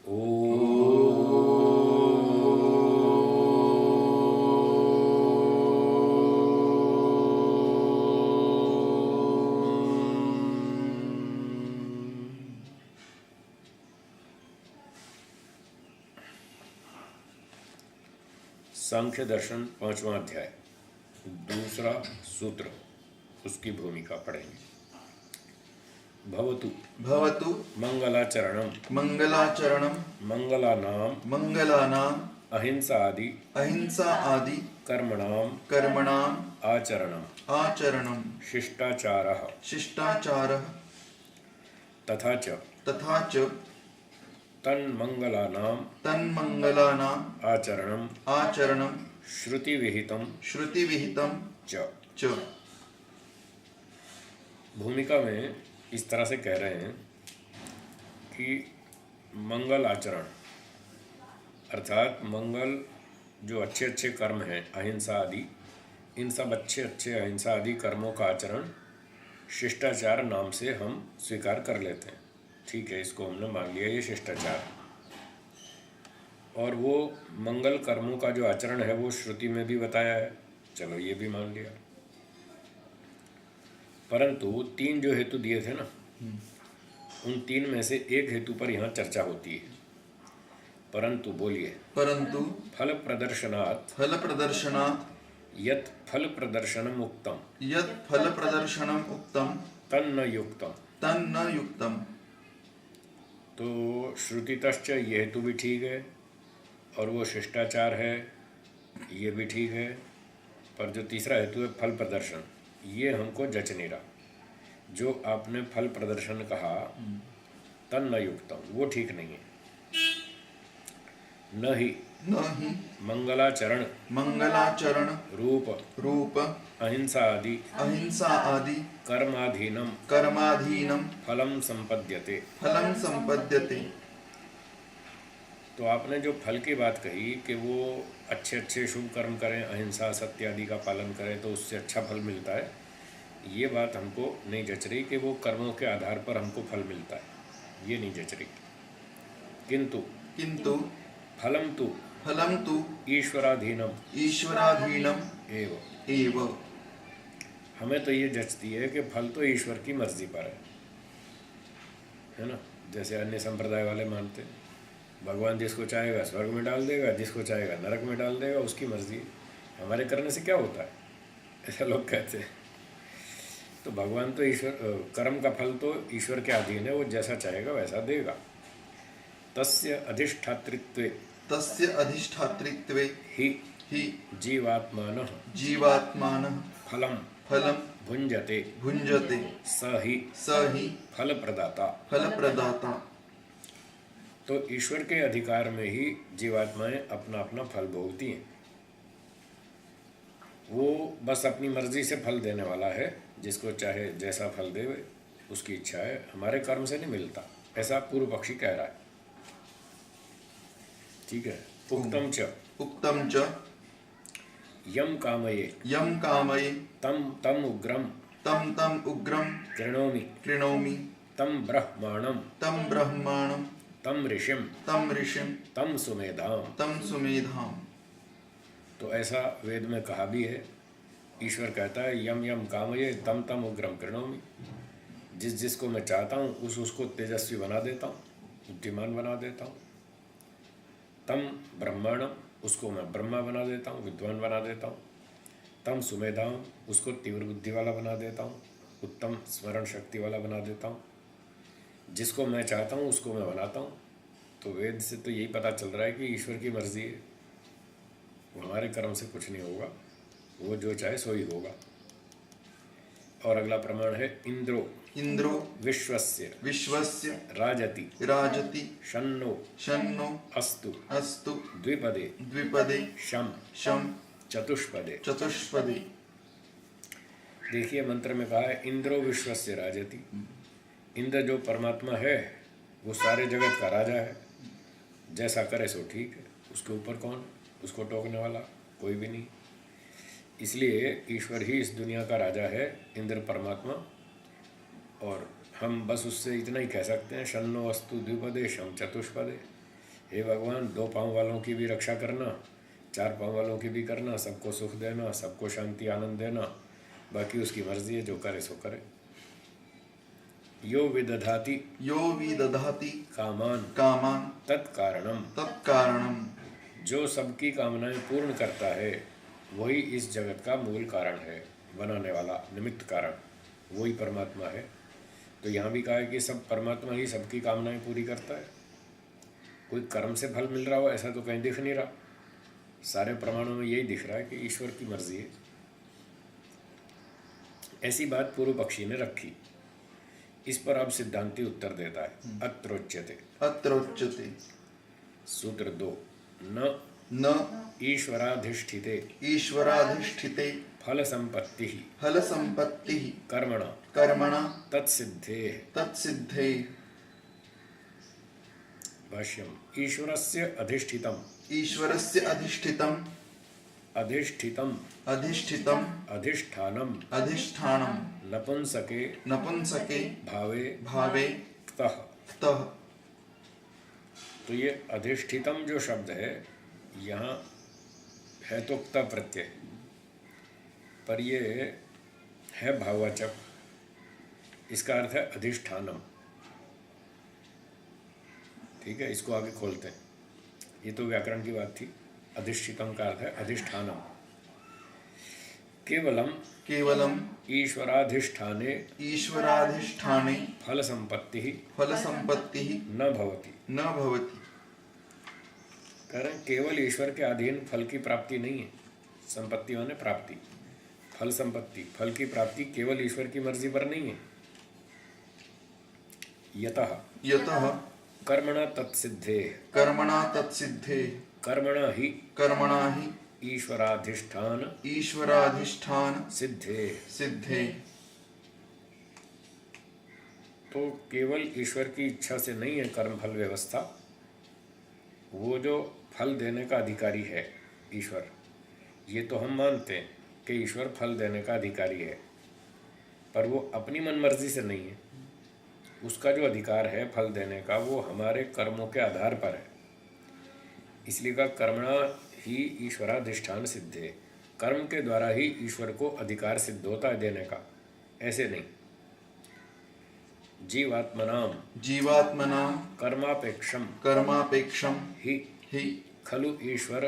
सांख्य दर्शन 5वां अध्याय, दूसरा सूत्र, उसकी भूमिका पढ़ेंगे। भवतु भवतु मंगलाचरणम मंगलाचरणम मंगलानाम मंगलानाम अहिंसा आदि अहिंसा आदि कर्मणाम कर्मणाम आचरणम आचरणम शिष्टाचारः शिष्टाचारः तथा च तन्मंगलानाम तन्मंगलानाम आचरणम आचरणम श्रुतिविहितम श्रुतिविहितम च। भूमिका में इस तरह से कह रहे हैं कि मंगल आचरण अर्थात मंगल जो अच्छे अच्छे कर्म हैं, अहिंसा आदि, इन सब अच्छे अच्छे अहिंसा आदि कर्मों का आचरण शिष्टाचार नाम से हम स्वीकार कर लेते हैं। ठीक है, इसको हमने मान लिया, ये शिष्टाचार। और वो मंगल कर्मों का जो आचरण है वो श्रुति में भी बताया है, चलो ये भी मान लिया। परंतु 3 जो हेतु दिए थे ना, उन 3 में से एक हेतु पर यहाँ चर्चा होती है। परंतु बोलिए, परंतु फल प्रदर्शनात् यत् फल प्रदर्शनम उक्तम यत् फल प्रदर्शनम उक्तम तन्न युक्तम। तन्न युक्तम। तो श्रुतितश्च ये हेतु भी ठीक है और वो शिष्टाचार है, ये भी ठीक है, पर जो तीसरा हेतु है फल प्रदर्शन, ये हमको जच नहीं रहा। जो आपने फल प्रदर्शन कहा तन्न युक्तम, वो ठीक नहीं है। न ही मंगलाचरण रूप अहिंसा आदि कर्माधीनम फलम संपद्यते। तो आपने जो फल की बात कही कि वो अच्छे अच्छे शुभ कर्म करें, अहिंसा सत्य आदि का पालन करें तो उससे अच्छा फल मिलता है, ये बात हमको नहीं जच रही कि वो कर्मों के आधार पर हमको फल मिलता है, ये नहीं जच रही। किंतु फलम तु ईश्वराधीनम एव। हमें तो ये जचती है कि फल तो ईश्वर की मर्जी पर है ना। जैसे अन्य संप्रदाय वाले मानते हैं भगवान जिसको चाहेगा स्वर्ग में डाल देगा, जिसको चाहेगा नरक में डाल देगा, उसकी मर्जी। हमारे करने से क्या होता है, ऐसा लोग कहते हैं। तो भगवान तो ईश्वर, कर्म का फल तो ईश्वर के अधीन है, वो जैसा चाहेगा वैसा देगा। तस्य अधिष्ठातृत्वे ही जीवात्मानः फलम भुंजते स ही फल प्रदाता। तो ईश्वर के अधिकार में ही जीवात्माएं अपना अपना फल भोगती हैं। वो बस अपनी मर्जी से फल देने वाला है, जिसको चाहे जैसा फल दे उसकी इच्छा है, हमारे कर्म से नहीं मिलता, ऐसा पूर्व पक्षी कह रहा है। ठीक है। उक्तम च यम कामये तम उग्रम कृणोमि तम ब्रह्माणम तम ऋषिम तम सुमेधाम। तो ऐसा वेद में कहा भी है। ईश्वर कहता है यम यम कामये तम उग्रम कृणोमि, जिसको मैं चाहता हूँ उसको तेजस्वी बना देता हूँ, बुद्धिमान बना देता हूँ। तम ब्रह्मांडम, उसको मैं ब्रह्मा बना देता हूँ, विद्वान बना देता हूँ। तम सुमेधाम, उसको तीव्र बुद्धि वाला बना देता हूँ, उत्तम स्मरण शक्ति वाला बना देता हूँ। जिसको मैं चाहता हूँ उसको मैं बनाता हूँ। तो वेद से तो यही पता चल रहा है कि ईश्वर की मर्जी है, वो हमारे कर्म से कुछ नहीं होगा, वो जो चाहे सो ही होगा। और अगला प्रमाण है इंद्रो विश्वस्य राजति शन्नो अस्तु द्विपदे शम चतुष्पदे। देखिए मंत्र में कहा है इंद्रो विश्वस्य राजति। इंद्र जो परमात्मा है वो सारे जगत का राजा है, जैसा करे सो ठीक है, उसके ऊपर कौन, उसको टोकने वाला कोई भी नहीं। इसलिए ईश्वर ही इस दुनिया का राजा है, इंद्र परमात्मा। और हम बस उससे इतना ही कह सकते हैं शन्नो अस्तु द्विपदे शम चतुष्पदे। हे भगवान, 2 पाँव वालों की भी रक्षा करना, 4 पाँव वालों की भी करना, सबको सुख देना, सबको शांति आनंद देना, बाकी उसकी मर्जी है, जो करे सो करे। यो विदधाति कामान कामान तत्कारणम, जो सबकी कामनाएं पूर्ण करता है वही इस जगत का मूल कारण है, बनाने वाला निमित्त कारण वही परमात्मा है। तो यहाँ भी कहा है कि सब परमात्मा ही सबकी कामनाएं पूरी करता है। कोई कर्म से फल मिल रहा हो ऐसा तो कहीं दिख नहीं रहा। सारे प्रमाणों में यही दिख रहा है कि ईश्वर की मर्जी है। ऐसी बात पूर्व पक्षी ने रखी। इस पर अब सिद्धांती उत्तर देता है। अत्रोच्यते सूत्र 2, न ईश्वराधिष्ठिते फल संपत्ति कर्मणा तत्सिद्धे। भाष्यम। ईश्वरस्य अधिष्ठितम अधिष्ठानम नपुंसके भावे क्तः। तो ये अधिष्ठितम जो शब्द है यहाँ है तो क्त प्रत्यय, पर ये है भाववाचक। इसका अर्थ है अधिष्ठानम। ठीक है, इसको आगे खोलते हैं। ये तो व्याकरण की बात थी। अधिष्ठितम का अर्थ है अधिष्ठानम। केवलम ईश्वराधिष्ठाने फल संपत्ति न भवति। कारण केवल ईश्वर के अधीन फल की प्राप्ति नहीं है। संपत्ति माने प्राप्ति, फल संपत्ति, फल की प्राप्ति केवल ईश्वर की मर्जी पर नहीं है। यतः कर्मणा तत्सिद्धे कर्मणा ही ईश्वराधिष्ठान सिद्धे। तो केवल ईश्वर की इच्छा से नहीं है कर्म फल व्यवस्था। वो जो फल देने का अधिकारी है ईश्वर, ये तो हम मानते हैं कि ईश्वर फल देने का अधिकारी है, पर वो अपनी मन मर्जी से नहीं है। उसका जो अधिकार है फल देने का वो हमारे कर्मों के आधार पर है। इसलिए का कर्मणा ही ईश्वराधिष्ठान सिद्धे। कर्म के द्वारा ही ईश्वर को अधिकार सिद्ध होता है देने का, ऐसे नहीं। जीवात्मनाम कर्मापेक्षम ही खलु ईश्वर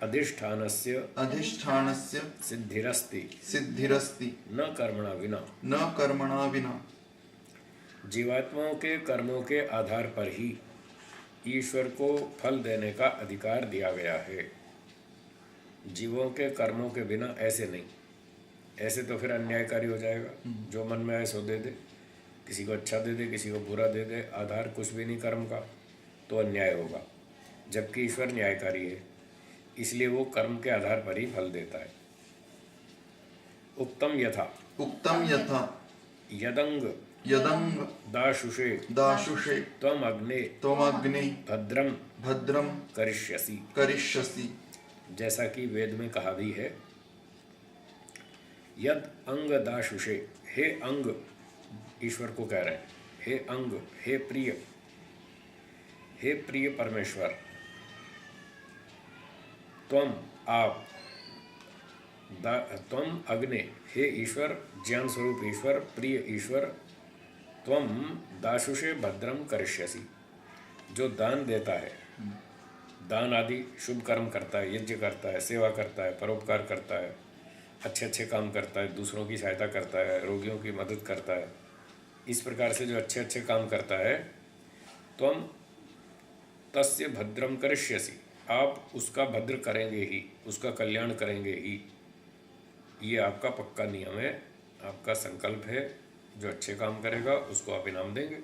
अधिष्ठानस्य सिद्धिरस्ति न कर्मणा विना। जीवात्माओं के कर्मों के आधार पर ही ईश्वर को फल देने का अधिकार दिया गया है। जीवों के कर्मों के बिना ऐसे नहीं। ऐसे तो फिर अन्यायकारी हो जाएगा। जो मन में आए सो दे दे, किसी को अच्छा दे दे, किसी को बुरा दे दे, आधार कुछ भी नहीं कर्म का, तो अन्याय होगा। जबकि ईश्वर न्यायकारी है, इसलिए वो कर्म के आधार पर ही फल देता है। उक्तम यथा यदंग दाशुषे त्वम अग्ने भद्रम करिष्यसि। जैसा कि वेद में कहा भी है, यद अंग दाशुषे, हे अंग, ईश्वर को कह रहे हैं, हे अंग, हे प्रिय परमेश्वर, त्वम आप, त्वम अग्ने, हे ईश्वर ज्ञान स्वरूप ईश्वर, प्रिय ईश्वर, त्वम दाशुषे भद्रम करिष्यसि। जो दान देता है, दान आदि शुभ कर्म करता है, यज्ञ करता है, सेवा करता है, परोपकार करता है, अच्छे अच्छे काम करता है, दूसरों की सहायता करता है, रोगियों की मदद करता है, इस प्रकार से जो अच्छे अच्छे काम करता है, त्वम तस्य भद्रम करिष्यसि, आप उसका भद्र करेंगे ही, उसका कल्याण करेंगे ही। ये आपका पक्का नियम है, आपका संकल्प है। जो अच्छे काम करेगा उसको आप इनाम देंगे।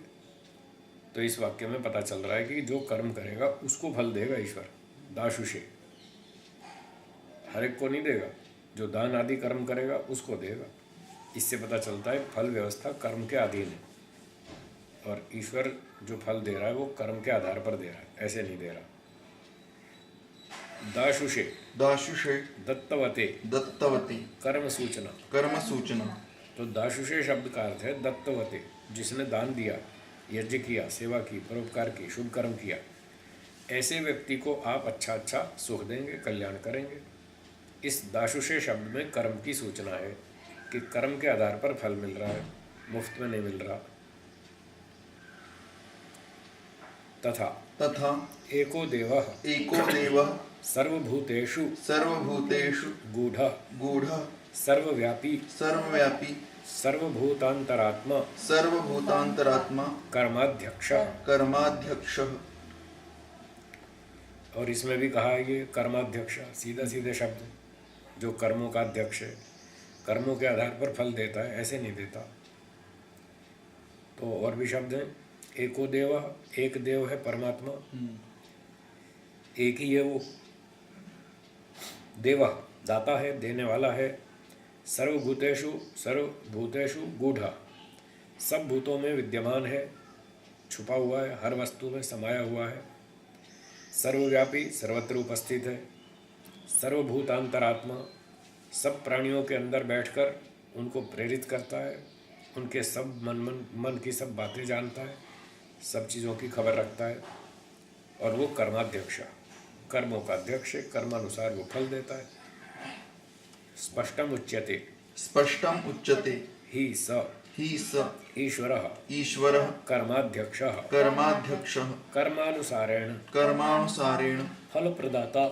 तो इस वाक्य में पता चल रहा है कि जो कर्म करेगा उसको फल देगा ईश्वर। दाशुषे, हर एक को नहीं देगा। जो दान आदि कर्म करेगा उसको देगा। इससे पता चलता है फल व्यवस्था कर्म के अधीन है, और ईश्वर जो फल दे रहा है वो कर्म के आधार पर दे रहा है, ऐसे नहीं दे रहा। दाशुषे दत्तवते कर्म सूचना। तो दाशुषे शब्द का अर्थ है दत्तवते, जिसने दान दिया, यज्ञ किया, सेवा की, परोपकार की, शुभ कर्म किया, ऐसे व्यक्ति को आप अच्छा अच्छा सुख देंगे, कल्याण करेंगे। इस दाशुषे शब्द में कर्म की सूचना है कि कर्म के आधार पर फल मिल रहा है, मुफ्त में नहीं मिल रहा। तथा एको देवः सर्वभूतेषु गूढ़ः सर्वव्यापी सर्वभूतांतरात्मा कर्माध्यक्षः। और इसमें भी कहा है ये कर्माध्यक्ष, सीधा सीधे शब्द, जो कर्मों का अध्यक्ष है, कर्मों के आधार पर फल देता है, ऐसे नहीं देता। तो और भी शब्द हैं, एको देव, एक देव है परमात्मा, एक ही है वो देव, दाता है, देने वाला है। सर्वभूतेषु गूढ़, सब भूतों में विद्यमान है, छुपा हुआ है, हर वस्तु में समाया हुआ है। सर्वव्यापी, सर्वत्र उपस्थित है। सर्वभूतांतरात्मा, सब प्राणियों के अंदर बैठकर उनको प्रेरित करता है, उनके सब मन की सब बातें जानता है, सब चीज़ों की खबर रखता है। और वो कर्माध्यक्ष, कर्मों का अध्यक्ष है, कर्मानुसार वो फल देता है। स्पष्टम उच्यते ही स ईश्वरः कर्माध्यक्षः कर्मानुसारेण फलप्रदाता।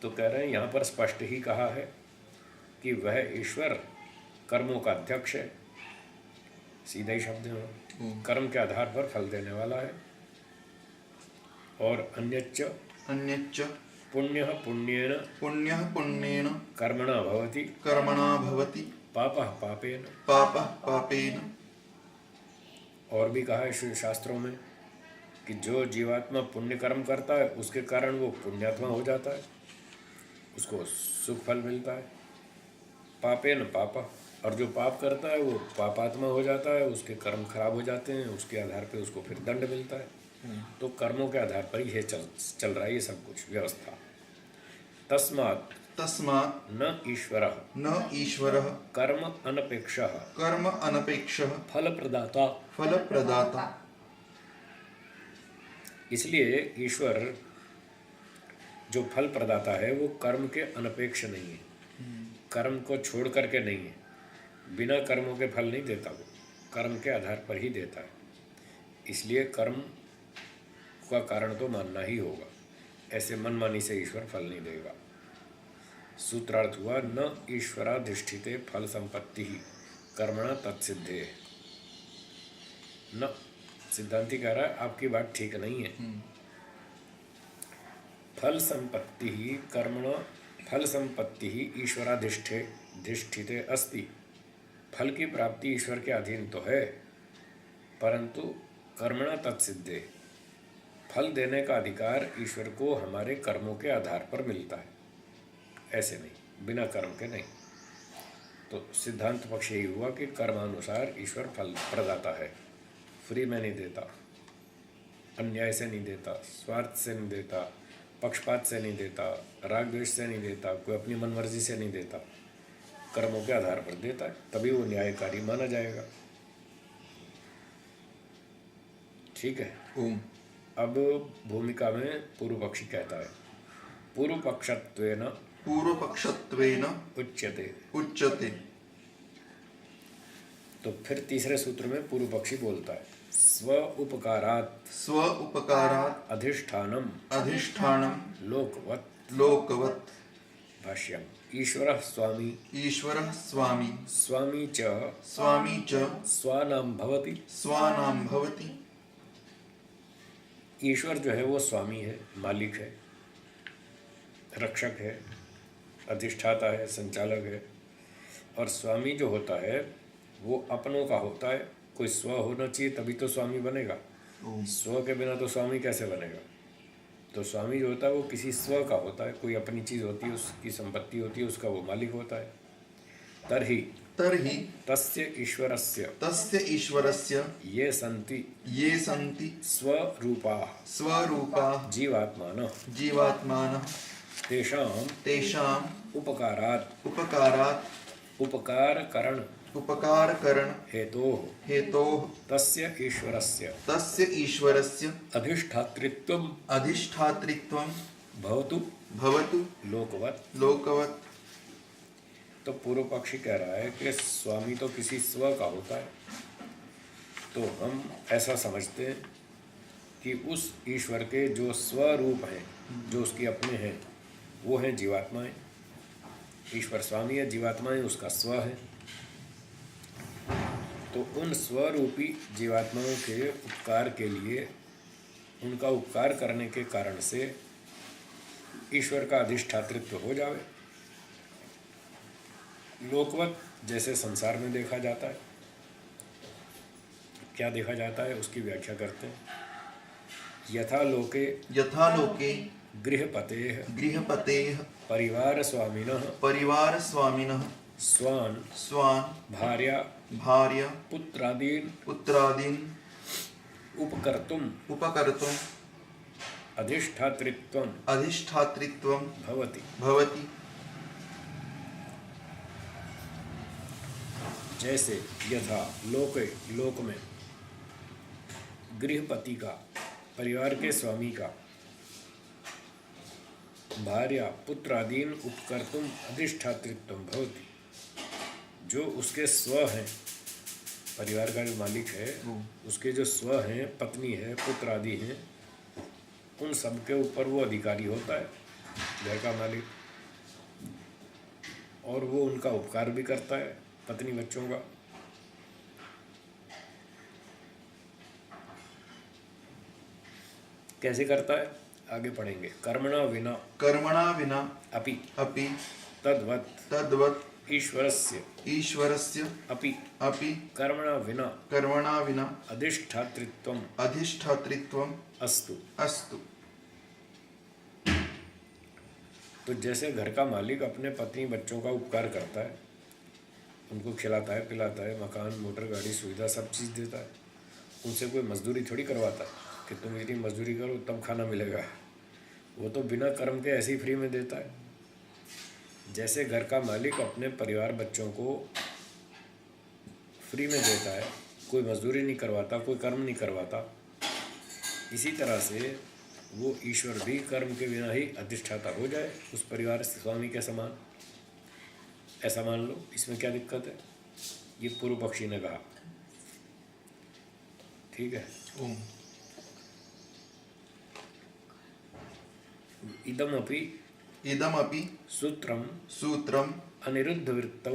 तो कह रहे हैं यहाँ पर स्पष्ट ही कहा है कि वह ईश्वर कर्मों का अध्यक्ष है, सीधा ही शब्द है, कर्म के आधार पर फल देने वाला है। और अन्यच्च पुण्यः पुण्येन कर्मणा भवति पापः पापेन। और भी कहा है शास्त्रों में कि जो जीवात्मा पुण्य कर्म करता है उसके कारण वो पुण्यात्मा हो जाता है, उसको सुख फल मिलता है। पापेन पापः, और जो पाप करता है वो पापात्मा हो जाता है, उसके कर्म खराब हो जाते हैं, उसके आधार पे उसको फिर दंड मिलता है। तो कर्मों के आधार पर ही चल रहा है ये सब कुछ व्यवस्था। तस्मात् न ईश्वरः कर्म अनपेक्षः फलप्रदाता। इसलिए ईश्वर जो फल प्रदाता है वो कर्म के अनपेक्ष नहीं है, कर्म को छोड़ करके नहीं है, बिना कर्मों के फल नहीं देता, वो कर्म के आधार पर ही देता है। इसलिए कर्म का कारण तो मानना ही होगा, ऐसे मनमानी से ईश्वर फल नहीं देगा। सूत्रार्थ हुआ न ईश्वराधिष्ठिते फल संपत्ति ही कर्मणा तत्सिद्धे। न, सिद्धांति कह रहा है आपकी बात ठीक नहीं है। फल संपत्ति ही ईश्वराधिष्ठिते अस्ति। फल की प्राप्ति ईश्वर के अधीन तो है, परंतु कर्मणा तत्सिद्धे, फल देने का अधिकार ईश्वर को हमारे कर्मों के आधार पर मिलता है, ऐसे नहीं, बिना कर्म के नहीं। तो सिद्धांत पक्ष यही हुआ कि कर्मानुसार ईश्वर फल प्रदाता है, फ्री में नहीं देता, अन्याय से नहीं देता, स्वार्थ से नहीं देता, पक्षपात से नहीं देता, राग द्वेष से नहीं देता, कोई अपनी मनमर्जी से नहीं देता, कर्मों के आधार पर देता है, तभी वो न्यायकारी माना जाएगा। ठीक है। अब भूमिका में पूर्व पक्षी कहता है पूर्व पक्षत्वेन उच्यते। तो फिर तीसरे सूत्र में पूर्व पक्षी बोलता है स्व उपकारात् अधिष्ठानम लोकवत्। भाष्यम ईश्वरः स्वामी स्वामी च स्वानां भवति। ईश्वर जो है वो स्वामी है, मालिक है, रक्षक है, अधिष्ठाता है, संचालक है। और स्वामी जो होता है वो अपनों का होता है, कोई स्व होना चाहिए तभी तो स्वामी बनेगा, स्व के बिना तो स्वामी कैसे बनेगा। तो स्वामी जो होता है वो किसी स्व का होता है, कोई अपनी चीज़ होती है, उसकी संपत्ति होती है, उसका वो मालिक होता है। तर्हि तस्य ईश्वरस्य ये सन्ति स्वरूपाः जीवात्मानः तेषाम् उपकारकरण उपकारकरण हेतोः तस्य ईश्वरस्य अधिष्ठातृत्वं भवतु लोकवत्। तो पूर्व पक्षी कह रहा है कि स्वामी तो किसी स्व का होता है, तो हम ऐसा समझते हैं कि उस ईश्वर के जो स्वरूप हैं, जो उसके अपने हैं, वो हैं जीवात्माएं। ईश्वर स्वामी है, जीवात्माएं उसका स्व है। तो उन स्वरूपी जीवात्माओं के उपकार के लिए, उनका उपकार करने के कारण से ईश्वर का अधिष्ठातृत्व हो जावे। लोकवत जैसे संसार में देखा जाता है। क्या देखा जाता है उसकी व्याख्या करते हैं। यथा लोके गृहपतेः परिवार स्वामिनः स्वान् भार्या पुत्रादीन उपकर्तुम् अधिष्ठातृत्वं भवति। जैसे यथा लोक में गृहपति का, परिवार के स्वामी का, भार्या पुत्रादीन उपकर्तुम अधिष्ठातृत्वं भवति, जो उसके स्व हैं, परिवार का जो मालिक है उसके जो स्व हैं, पत्नी है, पुत्र आदि हैं, उन सब के ऊपर वो अधिकारी होता है, घर का मालिक। और वो उनका उपकार भी करता है, पत्नी बच्चों का। कैसे करता है आगे पढ़ेंगे। कर्मणा विना अपि तद्वत् ईश्वरस्य अपि कर्मणा विना अधिष्ठातृत्वम् अस्तु। तो जैसे घर का मालिक अपने पत्नी बच्चों का उपकार करता है, उनको खिलाता है, पिलाता है, मकान, मोटर, गाड़ी, सुविधा सब चीज़ देता है, उनसे कोई मजदूरी थोड़ी करवाता है कि तुम इतनी मजदूरी करो तब खाना मिलेगा। वो तो बिना कर्म के ऐसे ही फ्री में देता है। जैसे घर का मालिक अपने परिवार बच्चों को फ्री में देता है, कोई मजदूरी नहीं करवाता, कोई कर्म नहीं करवाता, इसी तरह से वो ईश्वर भी कर्म के बिना ही अधिष्ठाता हो जाए उस परिवार स्वामी के समान। ऐसा मान लो, इसमें क्या दिक्कत है? ये पूर्व पक्षी ने कहा। ठीक है। इदमपि सूत्रम अनिरुद्धवृत्तौ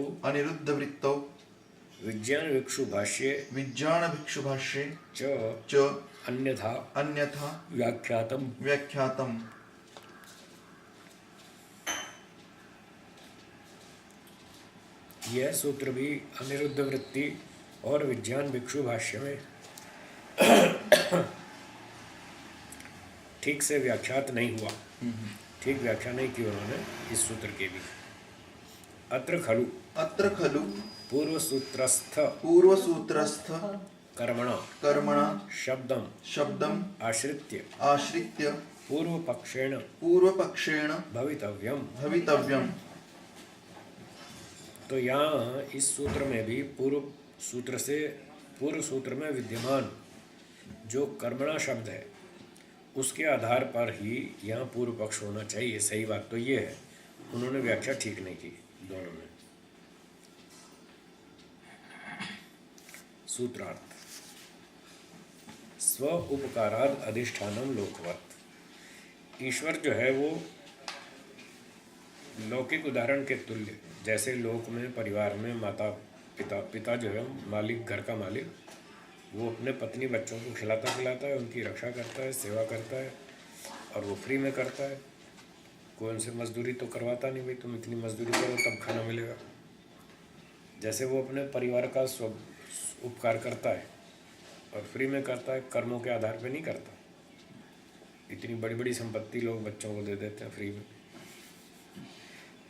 विज्ञानभिक्षुभाष्ये च अन्यथा व्याख्यातम्। यह सूत्र भी अनिरुद्ध वृत्ति और विज्ञान भिक्षु भाष्य में ठीक से व्याख्यात नहीं हुआ, ठीक व्याख्या नहीं की उन्होंने इस सूत्र के भी। अत्र खलु पूर्वसूत्रस्थ कर्मणा शब्दम आश्रित्य पूर्वपक्षेण भवितव्यम। तो यहाँ इस सूत्र में भी पूर्व सूत्र में विद्यमान जो कर्मणा शब्द है उसके आधार पर ही यहाँ पूर्व पक्ष होना चाहिए। सही बात तो ये है, उन्होंने व्याख्या ठीक नहीं की दोनों ने। सूत्रार्थ स्व उपकाराद अधिष्ठानम लोकवत। ईश्वर जो है वो लौकिक उदाहरण के तुल्य, जैसे लोक में परिवार में माता पिता जो है मालिक, घर का मालिक, वो अपने पत्नी बच्चों को खिलाता पिलाता है, उनकी रक्षा करता है, सेवा करता है, और वो फ्री में करता है। कोई उनसे मजदूरी तो करवाता नहीं, भाई तुम इतनी मजदूरी करो तब खाना मिलेगा। जैसे वो अपने परिवार का उपकार करता है और फ्री में करता है, कर्मों के आधार पे नहीं करता। इतनी बड़ी बड़ी संपत्ति लोग बच्चों को दे देते हैं फ्री में,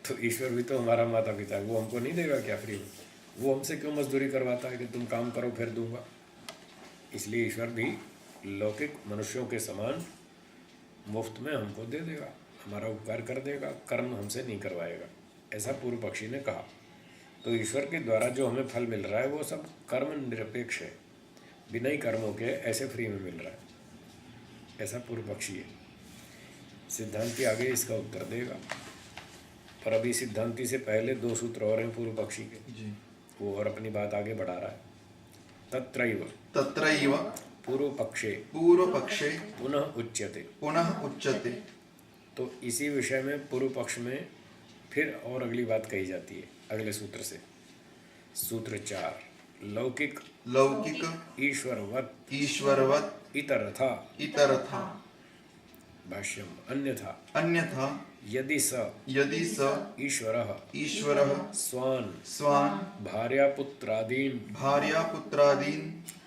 तो ईश्वर भी तो हमारा माता पिता है, वो हमको नहीं देगा क्या फ्री में? वो हमसे क्यों मजदूरी करवाता है कि तुम काम करो फिर दूंगा? इसलिए ईश्वर भी लौकिक मनुष्यों के समान मुफ्त में हमको दे देगा, हमारा उपकार कर देगा, कर्म हमसे नहीं करवाएगा। ऐसा पूर्व पक्षी ने कहा। तो ईश्वर के द्वारा जो हमें फल मिल रहा है वो सब कर्म निरपेक्ष है, बिना ही कर्मों के ऐसे फ्री में मिल रहा है, ऐसा पूर्व पक्षी है। सिद्धांति आगे इसका उत्तर देगा, पर अभी सिद्धांति से पहले 2 सूत्र और हैं पूर्व पक्षी के जी। वो और अपनी बात आगे बढ़ा रहा है। तत्रैव तत्रैव पूर्व पक्षे पुनः उच्यते। तो इसी विषय में पूर्व पक्ष में फिर और अगली बात कही जाती है अगले सूत्र से। सूत्र 4 लौकिक ईश्वरवत् इतरथा भाष्यम अन्यथा यदि स ईश्वरः स्वान् भार्यापुत्रादीन्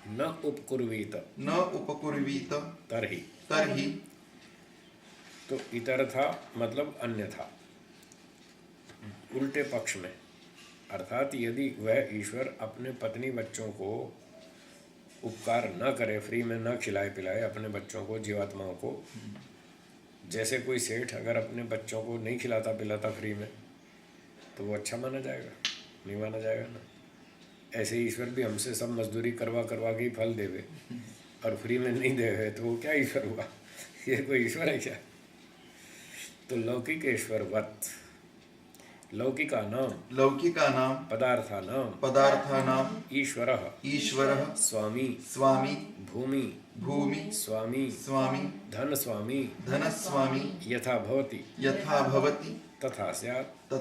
न उपकुर्वीत तर्हि तो इतरथा मतलब अन्यथा, उल्टे पक्ष में, अर्थात यदि वह ईश्वर अपने पत्नी बच्चों को उपकार न करे, फ्री में न खिलाए पिलाए अपने बच्चों को, जीवात्माओं को, जैसे कोई सेठ अगर अपने बच्चों को नहीं खिलाता पिलाता फ्री में तो वो अच्छा माना जाएगा? नहीं माना जाएगा ना। ऐसे ईश्वर भी हमसे सब मजदूरी करवा के ही फल देवे और फ्री में नहीं देवे तो वो क्या ईश्वर हुआ? ये कोई ईश्वर है क्या? तो लौकिकेश्वरवत् लौकिकानां पदार्थानां ईश्वरः स्वामी भूमि स्वामी धन स्वामी यथा भवति तथा स्यात्।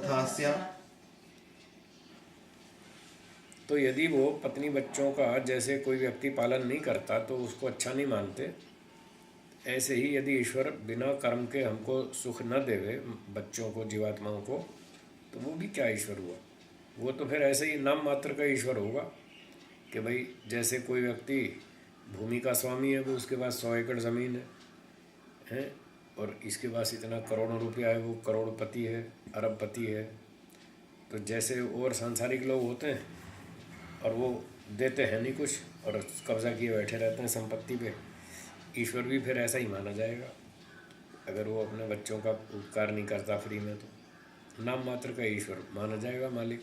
तो यदि वो पत्नी बच्चों का जैसे कोई व्यक्ति पालन नहीं करता तो उसको अच्छा नहीं मानते, ऐसे ही यदि ईश्वर बिना कर्म के हमको सुख न देवे, बच्चों को, जीवात्माओं को, तो वो भी क्या ईश्वर हुआ? वो तो फिर ऐसे ही नाम मात्र का ईश्वर होगा कि भाई जैसे कोई व्यक्ति भूमि का स्वामी है, वो उसके पास 100 एकड़ ज़मीन है और इसके पास इतना करोड़ों रुपया है, वो करोड़पति है, अरबपति है। तो जैसे और सांसारिक लोग होते हैं और वो देते हैं नहीं कुछ और कब्जा किए बैठे रहते हैं संपत्ति पे, ईश्वर भी फिर ऐसा ही माना जाएगा अगर वो अपने बच्चों का उपकार नहीं करता फ्री में, तो नाम मात्र का ईश्वर माना जाएगा मालिक।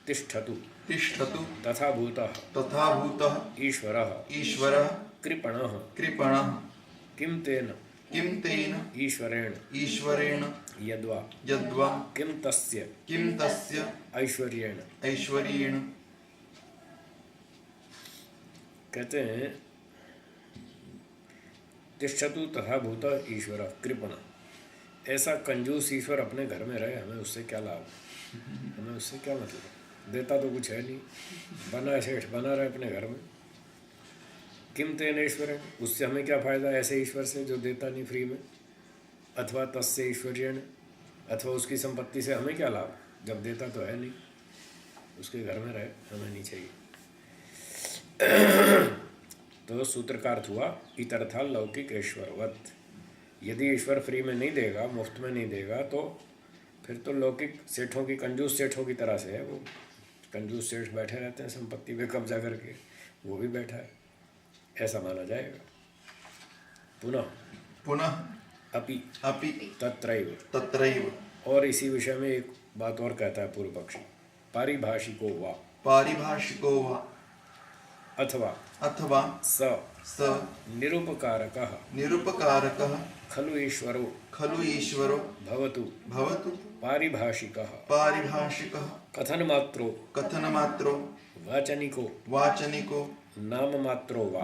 तिष्ठतु तथा भूतः ईश्वरः कृपणः किं तेन ईश्वरेण यद्वा किं तस्य ऐश्वर्येण। कहते हैं तिष्ठतु तथा भूतः ईश्वरः कृपणः, ऐसा कंजूस ईश्वर अपने घर में रहे, हमें उससे क्या लाभ? हमें उससे क्या मतलब? देता तो कुछ है नहीं, बना सेठ बना रहे अपने घर में। किम तेन ईश्वर, उससे हमें क्या फ़ायदा ऐसे ईश्वर से जो देता नहीं फ्री में? अथवा तस्य ऐश्वर्येण, अथवा उसकी संपत्ति से हमें क्या लाभ जब देता तो है नहीं? उसके घर में रहे, हमें नहीं चाहिए। तो सूत्र का अर्थ हुआ इतरथा लौकिक ईश्वरवत्। यदि ईश्वर फ्री में नहीं देगा, मुफ्त में नहीं देगा, तो फिर तो लौकिक सेठों की, कंजूस सेठों की तरह से है। वो कंजूस सेठ बैठे रहते हैं संपत्ति पे कब्जा करके, वो भी बैठा है, ऐसा माना जाएगा। पुनः अपि तत्रैव। और इसी विषय में एक बात और कहता है पूर्व पक्षी, पारिभाषिको वा अथवा स निरुपकारकः खलु ईश्वरो भवतु पारिभाषिकः कथनमात्रो वाचनिको नाममात्रो वा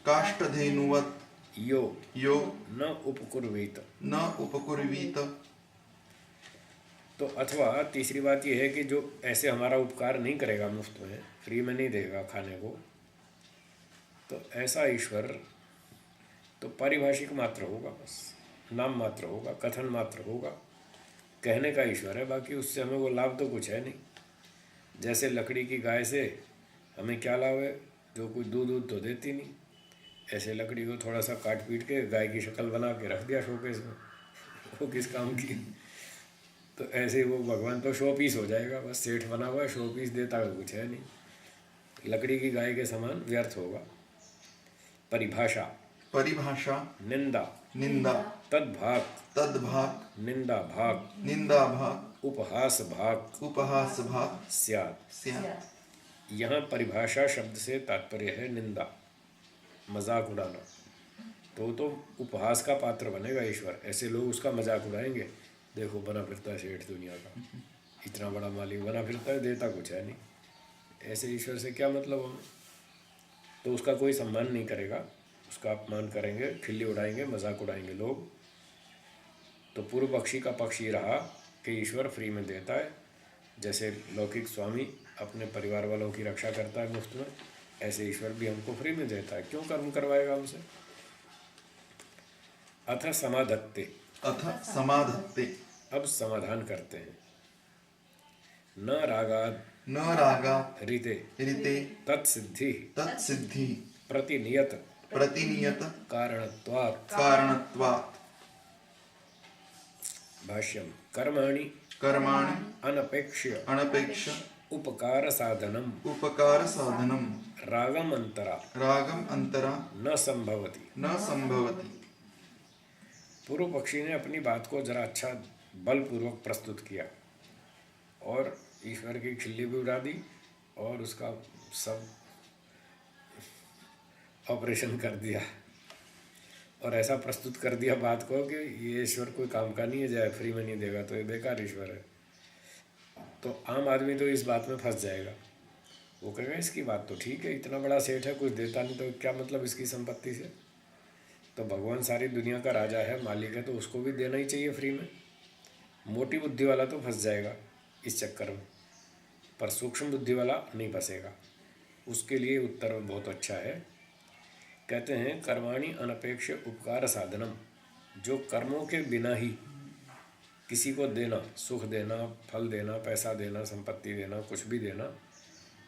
काष्ठधेनुवत् यो न उपकुर्वीत। तो अथवा तीसरी बात यह है कि जो ऐसे हमारा उपकार नहीं करेगा, मुफ्त में फ्री में नहीं देगा खाने को, तो ऐसा ईश्वर तो पारिभाषिक मात्र होगा, बस नाम मात्र होगा, कथन मात्र होगा, कहने का ईश्वर है, बाकी उससे हमें वो लाभ तो कुछ है नहीं। जैसे लकड़ी की गाय से हमें क्या लाभ है, जो कुछ दूध तो देती नहीं, ऐसे लकड़ी को थोड़ा सा काट पीट के गाय की शक्ल बना के रख दिया शोकेस में, वो किस काम की? तो ऐसे वो भगवान तो शो पीस हो जाएगा, बस सेठ बना हुआ है, शो पीस देता है, कुछ है नहीं, लकड़ी की गाय के समान व्यर्थ होगा। परिभाषा निंदा तद्भाग निंदा भाग उपहास भाग स्यात्। यहाँ परिभाषा शब्द से तात्पर्य है निंदा, मजाक उड़ाना। तो उपहास का पात्र बनेगा ईश्वर। ऐसे लोग उसका मजाक उड़ाएंगे, देखो बना फिरता है सेठ दुनिया का, इतना बड़ा मालिक बना फिरता है, देता कुछ है नहीं, ऐसे ईश्वर से क्या मतलब हमें। तो उसका कोई सम्मान नहीं करेगा, उसका अपमान करेंगे, खिल्ली उड़ाएंगे, मजाक उड़ाएंगे लोग। तो पूर्व पक्षी का पक्ष ये रहा कि ईश्वर फ्री में देता है। जैसे लौकिक स्वामी अपने परिवार वालों की रक्षा करता है मुफ्त में, ऐसे ईश्वर भी हमको फ्री में देता है, क्यों कर्म करवाएगा हमसे। अथ समाधत्ते, अब समाधान करते हैं। न रागाद रीते तत्सिद्धि प्रतिनियत कारणत्वात्। भाष्यम कर्माणि अनपेक्ष्य उपकार साधनम रागम अंतरा न संभवति। पूर्व पक्षी ने अपनी बात को जरा अच्छा बलपूर्वक प्रस्तुत किया और ईश्वर की खिल्ली भी उड़ा दी और उसका सब ऑपरेशन कर दिया और ऐसा प्रस्तुत कर दिया बात को कि ये ईश्वर कोई काम का नहीं है, जाए फ्री में नहीं देगा तो ये बेकार ईश्वर है। तो आम आदमी तो इस बात में फंस जाएगा, वो कहेगा इसकी बात तो ठीक है, इतना बड़ा सेठ है, कुछ देता नहीं तो क्या मतलब इसकी संपत्ति से। तो भगवान सारी दुनिया का राजा है, मालिक है, तो उसको भी देना ही चाहिए फ्री में। मोटी बुद्धि वाला तो फंस जाएगा इस चक्कर में, पर सूक्ष्म बुद्धि वाला नहीं फंसेगा। उसके लिए उत्तर बहुत अच्छा है। कहते हैं कर्माणि अनपेक्ष उपकार साधनम, जो कर्मों के बिना ही किसी को देना, सुख देना, फल देना, पैसा देना, संपत्ति देना, कुछ भी देना,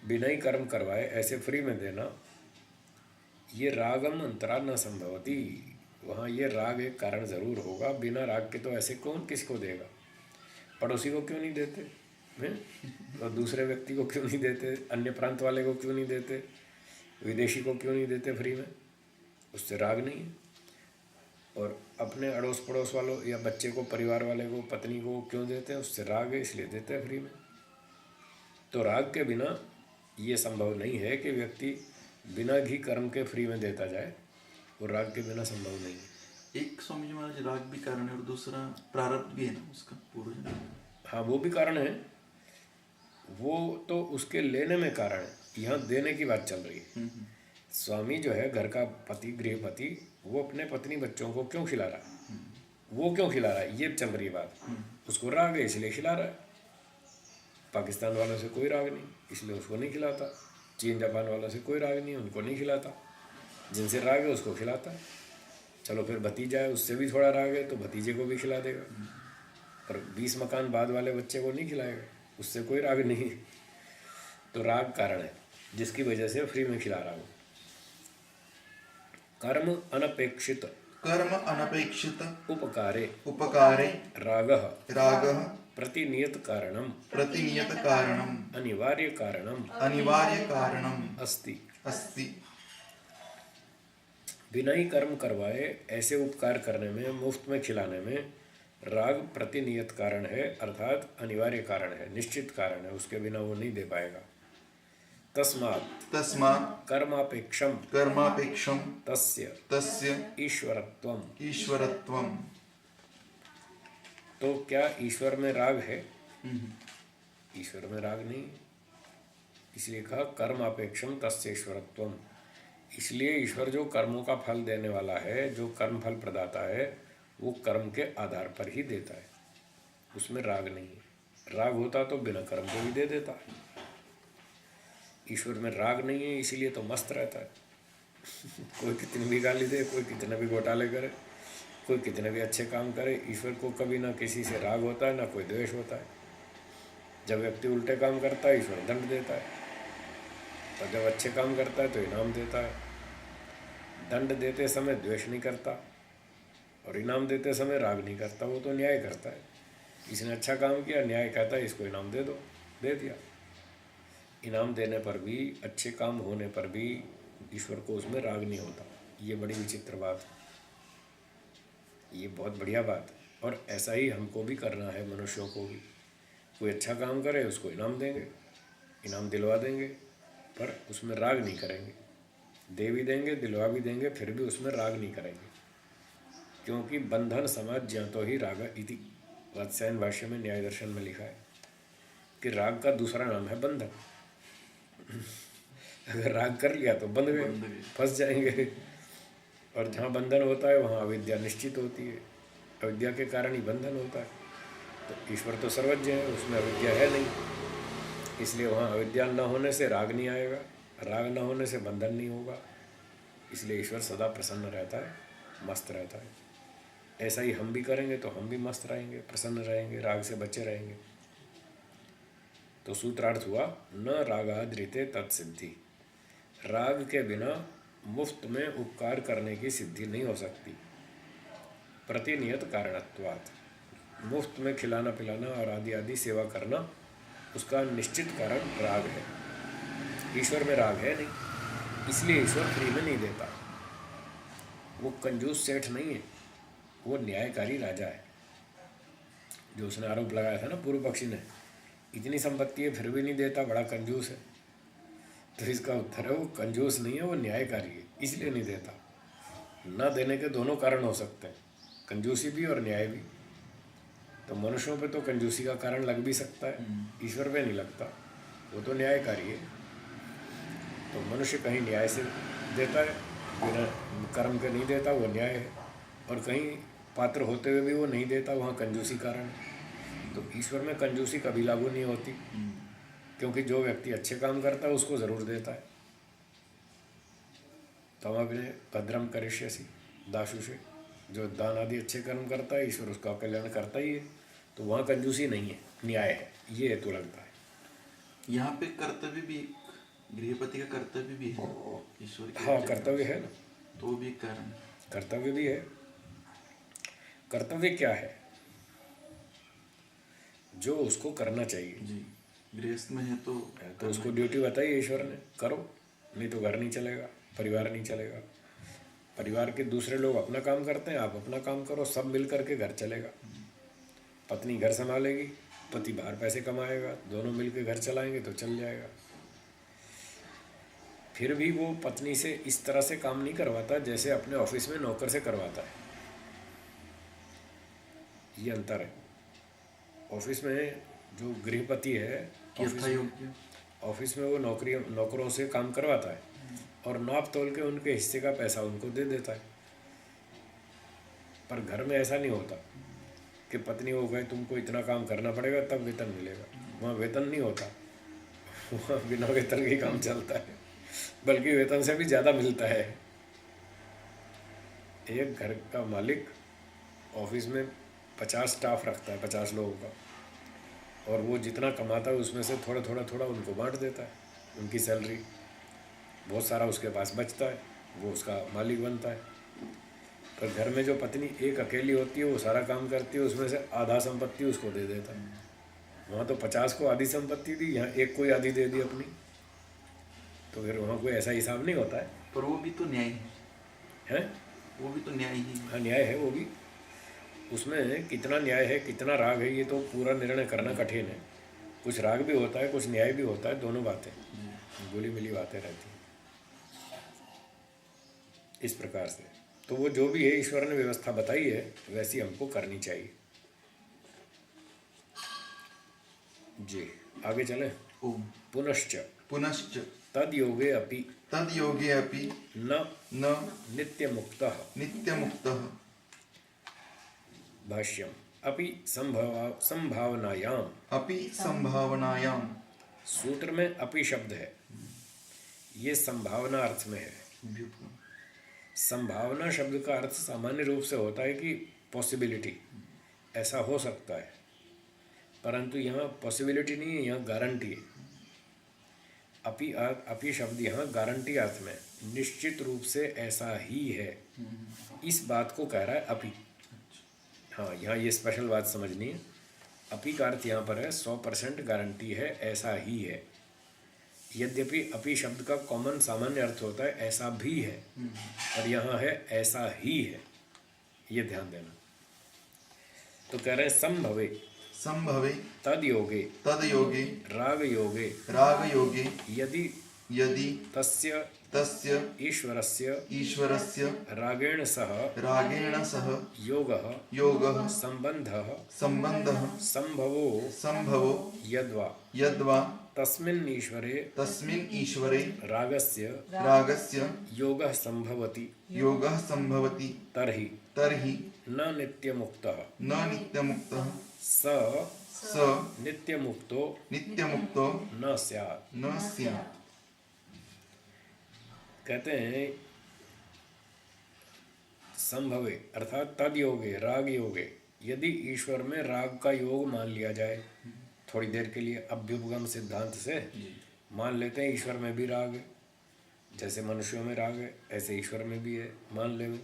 बिना ही कर्म करवाए ऐसे फ्री में देना, ये रागम अंतरा न संभवती। वहाँ ये राग एक कारण ज़रूर होगा, बिना राग के तो ऐसे कौन किसको देगा। पड़ोसी को क्यों नहीं देते हैं, और दूसरे व्यक्ति को क्यों नहीं देते, अन्य प्रांत वाले को क्यों नहीं देते, विदेशी को क्यों नहीं देते फ्री में, उससे राग नहीं है। और अपने अड़ोस पड़ोस वालों या बच्चे को, परिवार वाले को, पत्नी को क्यों देते हैं, उससे राग है इसलिए देते हैं फ्री में। तो राग के बिना ये संभव नहीं है कि व्यक्ति बिना घी कर्म के फ्री में देता जाए, और राग के बिना संभव नहीं है। एक स्वामी जी महाराज राग भी कारण है और दूसरा प्रारब्ध भी है ना उसका पूर्व। हाँ वो भी कारण है, वो तो उसके लेने में कारण है, यहाँ देने की बात चल रही है। स्वामी जो है घर का पति, गृहपति, वो अपने पत्नी बच्चों को क्यों खिला रहा है, वो क्यों खिला रहा है, ये चल रही बात। उसको राग है इसलिए खिला रहा है। पाकिस्तान वालों से कोई राग नहीं इसलिए उसको नहीं खिलाता, चीन जापान वालों से कोई राग नहीं उनको नहीं खिलाता, जिनसे राग है उसको खिलाता है। चलो फिर भतीजा है उससे भी थोड़ा राग है तो भतीजे को भी खिला देगा, पर 20 मकान बाद वाले बच्चे को नहीं खिलाएगा, उससे कोई राग नहीं। तो राग कारण है जिसकी वजह से फ्री में खिला रहा हूँ। कर्म अनपेक्षित उपकारे रागः प्रतिनियत कारणम अनिवार्य कारणम अस्ति। बिना ही कर्म करवाए ऐसे उपकार करने में, मुफ्त में खिलाने में राग प्रतिनियत कारण है, अर्थात अनिवार्य कारण है, निश्चित कारण है, उसके बिना वो नहीं दे पाएगा। तस्मात् कर्मापेक्षम तस्य ईश्वरत्वम। तो क्या ईश्वर में राग है? ईश्वर में राग नहीं, इसलिए कहा कर्मापेक्षम तस्य ईश्वरत्वम। इसलिए ईश्वर जो कर्मों का फल देने वाला है, जो कर्म फल प्रदाता है, वो कर्म के आधार पर ही देता है, उसमें राग नहीं है। राग होता तो बिना कर्म के भी दे देता। ईश्वर में राग नहीं है इसलिए तो मस्त रहता है। कोई कितनी भी गाली दे, कोई कितने भी घोटाले करे, कोई कितने भी अच्छे काम करे, ईश्वर को कभी ना किसी से राग होता है ना कोई द्वेष होता है। जब व्यक्ति उल्टे काम करता है ईश्वर दंड देता है, और जब अच्छे काम करता है तो इनाम देता है। दंड देते समय द्वेष नहीं करता और इनाम देते समय राग नहीं करता, वो तो न्याय करता है। इसने अच्छा काम किया, न्याय कहता है इसको इनाम दे दो, दे दिया। इनाम देने पर भी, अच्छे काम होने पर भी ईश्वर को उसमें राग नहीं होता। ये बड़ी विचित्र बात है, ये बहुत बढ़िया बात है। और ऐसा ही हमको भी करना है, मनुष्यों को भी। कोई अच्छा काम करे उसको इनाम देंगे, इनाम दिलवा देंगे, पर उसमें राग नहीं करेंगे। दे भी देंगे, दिलवा भी देंगे, फिर भी उसमें राग नहीं करेंगे, क्योंकि बंधन समाज ज्ञातो ही राग इति, वात्स्यायन भाष्य में न्याय दर्शन में लिखा है कि राग का दूसरा नाम है बंधन। अगर राग कर लिया तो बंध गए, फंस जाएंगे। और जहाँ बंधन होता है वहाँ अविद्या निश्चित होती है, अविद्या के कारण ही बंधन होता है। तो ईश्वर तो सर्वज्ञ है, उसमें अविद्या है नहीं, इसलिए वहाँ अविद्या न होने से राग नहीं आएगा, राग न होने से बंधन नहीं होगा, इसलिए ईश्वर सदा प्रसन्न रहता है, मस्त रहता है। ऐसा ही हम भी करेंगे तो हम भी मस्त रहेंगे, प्रसन्न रहेंगे, राग से बचे रहेंगे। तो सूत्रार्थ हुआ न रागाद्रिते तत्सिद्धि, राग के बिना मुफ्त में उपकार करने की सिद्धि नहीं हो सकती। प्रतिनियत कारणत्वात्, मुफ्त में खिलाना पिलाना और आदि आदि सेवा करना उसका निश्चित कारण राग है। ईश्वर में राग है नहीं, इसलिए ईश्वर फ्री में नहीं देता। वो कंजूस सेठ नहीं है, वो न्यायकारी राजा है। जो उसने आरोप लगाया था ना पूर्व पक्षी ने, इतनी संपत्ति है फिर भी नहीं देता, बड़ा कंजूस है। तो इसका उत्तर है वो कंजूस नहीं है, वो न्यायकारी है, इसलिए नहीं देता। न देने के दोनों कारण हो सकते हैं, कंजूसी भी और न्याय भी। तो मनुष्यों पे तो कंजूसी का कारण लग भी सकता है, ईश्वर पे नहीं लगता, वो तो न्यायकारी है। तो मनुष्य कहीं न्याय से देता है, बिना कर्म के नहीं देता, वो न्याय है। और कहीं पात्र होते हुए भी वो नहीं देता, वहाँ कंजूसी कारण है। तो ईश्वर में कंजूसी कभी लागू नहीं होती, क्योंकि जो व्यक्ति अच्छे काम करता है उसको ज़रूर देता है। तमग्ने भद्रम करिष्यसि दाशुषे, जो दान आदि अच्छे कर्म करता है ईश्वर उसका कल्याण करता ही है। तो वहाँ कंजूसी नहीं है, न्याय है, ये हेतु लगता है। यहाँ पे कर्तव्य भी, गृहपति का कर्तव्य भी है ईश्वर के। हाँ, कर्तव्य है ना, तो वो भी एक कारण है। कर्तव्य भी है। कर्तव्य क्या है? जो उसको करना चाहिए जी, गृहस्थ में है तो उसको ड्यूटी बताई ईश्वर ने, करो, नहीं तो घर नहीं चलेगा, परिवार नहीं चलेगा। परिवार के दूसरे लोग अपना काम करते हैं, आप अपना काम करो, सब मिल करके घर चलेगा। पत्नी घर संभालेगी, पति बाहर पैसे कमाएगा, दोनों मिल के घर चलाएंगे तो चल जाएगा। फिर भी वो पत्नी से इस तरह से काम नहीं करवाता जैसे अपने ऑफिस में नौकर से करवाता है, ये अंतर है। ऑफिस में जो गृहपति है, ऑफिस में वो नौकरों से काम करवाता है और नाप तोल के उनके हिस्से का पैसा उनको दे देता है। पर घर में ऐसा नहीं होता कि पत्नी हो गए तुमको इतना काम करना पड़ेगा तब वेतन मिलेगा। वहाँ वेतन नहीं होता, वहाँ बिना वेतन के काम चलता है, बल्कि वेतन से भी ज़्यादा मिलता है। एक घर का मालिक ऑफिस में 50 स्टाफ रखता है, 50 लोगों का, और वो जितना कमाता है उसमें से थोड़ा थोड़ा उनको बांट देता है। उनकी सैलरी बहुत सारा उसके पास बचता है, वो उसका मालिक बनता है। पर घर में जो पत्नी एक अकेली होती है, वो सारा काम करती है, उसमें से आधा संपत्ति उसको दे देता है। वहाँ तो 50 को आधी संपत्ति दी, यहाँ एक को आधी दे दी अपनी। तो फिर वहाँ कोई ऐसा हिसाब नहीं होता है। पर वो भी तो न्याय है, वो भी तो न्याय ही। हाँ, न्याय है वो भी। उसमें कितना न्याय है, कितना राग है, ये तो पूरा निर्णय करना कठिन है। कुछ राग भी होता है, कुछ न्याय भी होता है, दोनों बातें गोली मिली बातें रहती हैं इस प्रकार से। तो वो जो भी है ईश्वर ने व्यवस्था बताई है वैसी हमको करनी चाहिए। जी, आगे चलें। पुनश्च पुनश्च तद योगे अपि न नित्य मुक्तः भाष्यम अपि संभावनायाम। सूत्र में अपि शब्द है, ये संभावना अर्थ में है। संभावना शब्द का अर्थ सामान्य रूप से होता है कि पॉसिबिलिटी, ऐसा हो सकता है, परंतु यहाँ पॉसिबिलिटी नहीं है, यहाँ गारंटी है। अपि शब्द यहाँ गारंटी अर्थ में, निश्चित रूप से ऐसा ही है, इस बात को कह रहा है अपि। हाँ, यहाँ ये स्पेशल बात समझनी है। अपि का अर्थ यहाँ पर है 100% गारंटी है, ऐसा ही है। यद्यपि अपि शब्द का कॉमन सामान्य अर्थ होता है ऐसा भी है, और यहाँ है ऐसा ही है, ये ध्यान देना। तो कह रहे हैं संभवे, संभवे तद योगे राग योगे यदि तस्य ईश्वरस्य रागेण सह योगः संबंधः संभवो यद्वा तस्मिन् ईश्वरे रागस्य योगः संभवति तर्हि न नित्यमुक्तः स नित्यमुक्तो न स्यात्। कहते हैं संभवे अर्थात तद योगे राग योगे यदि ईश्वर में राग का योग मान लिया जाए, थोड़ी देर के लिए अभ्युपगम सिद्धांत से मान लेते हैं ईश्वर में भी राग है, जैसे मनुष्यों में राग है ऐसे ईश्वर में भी है, मान लेंगे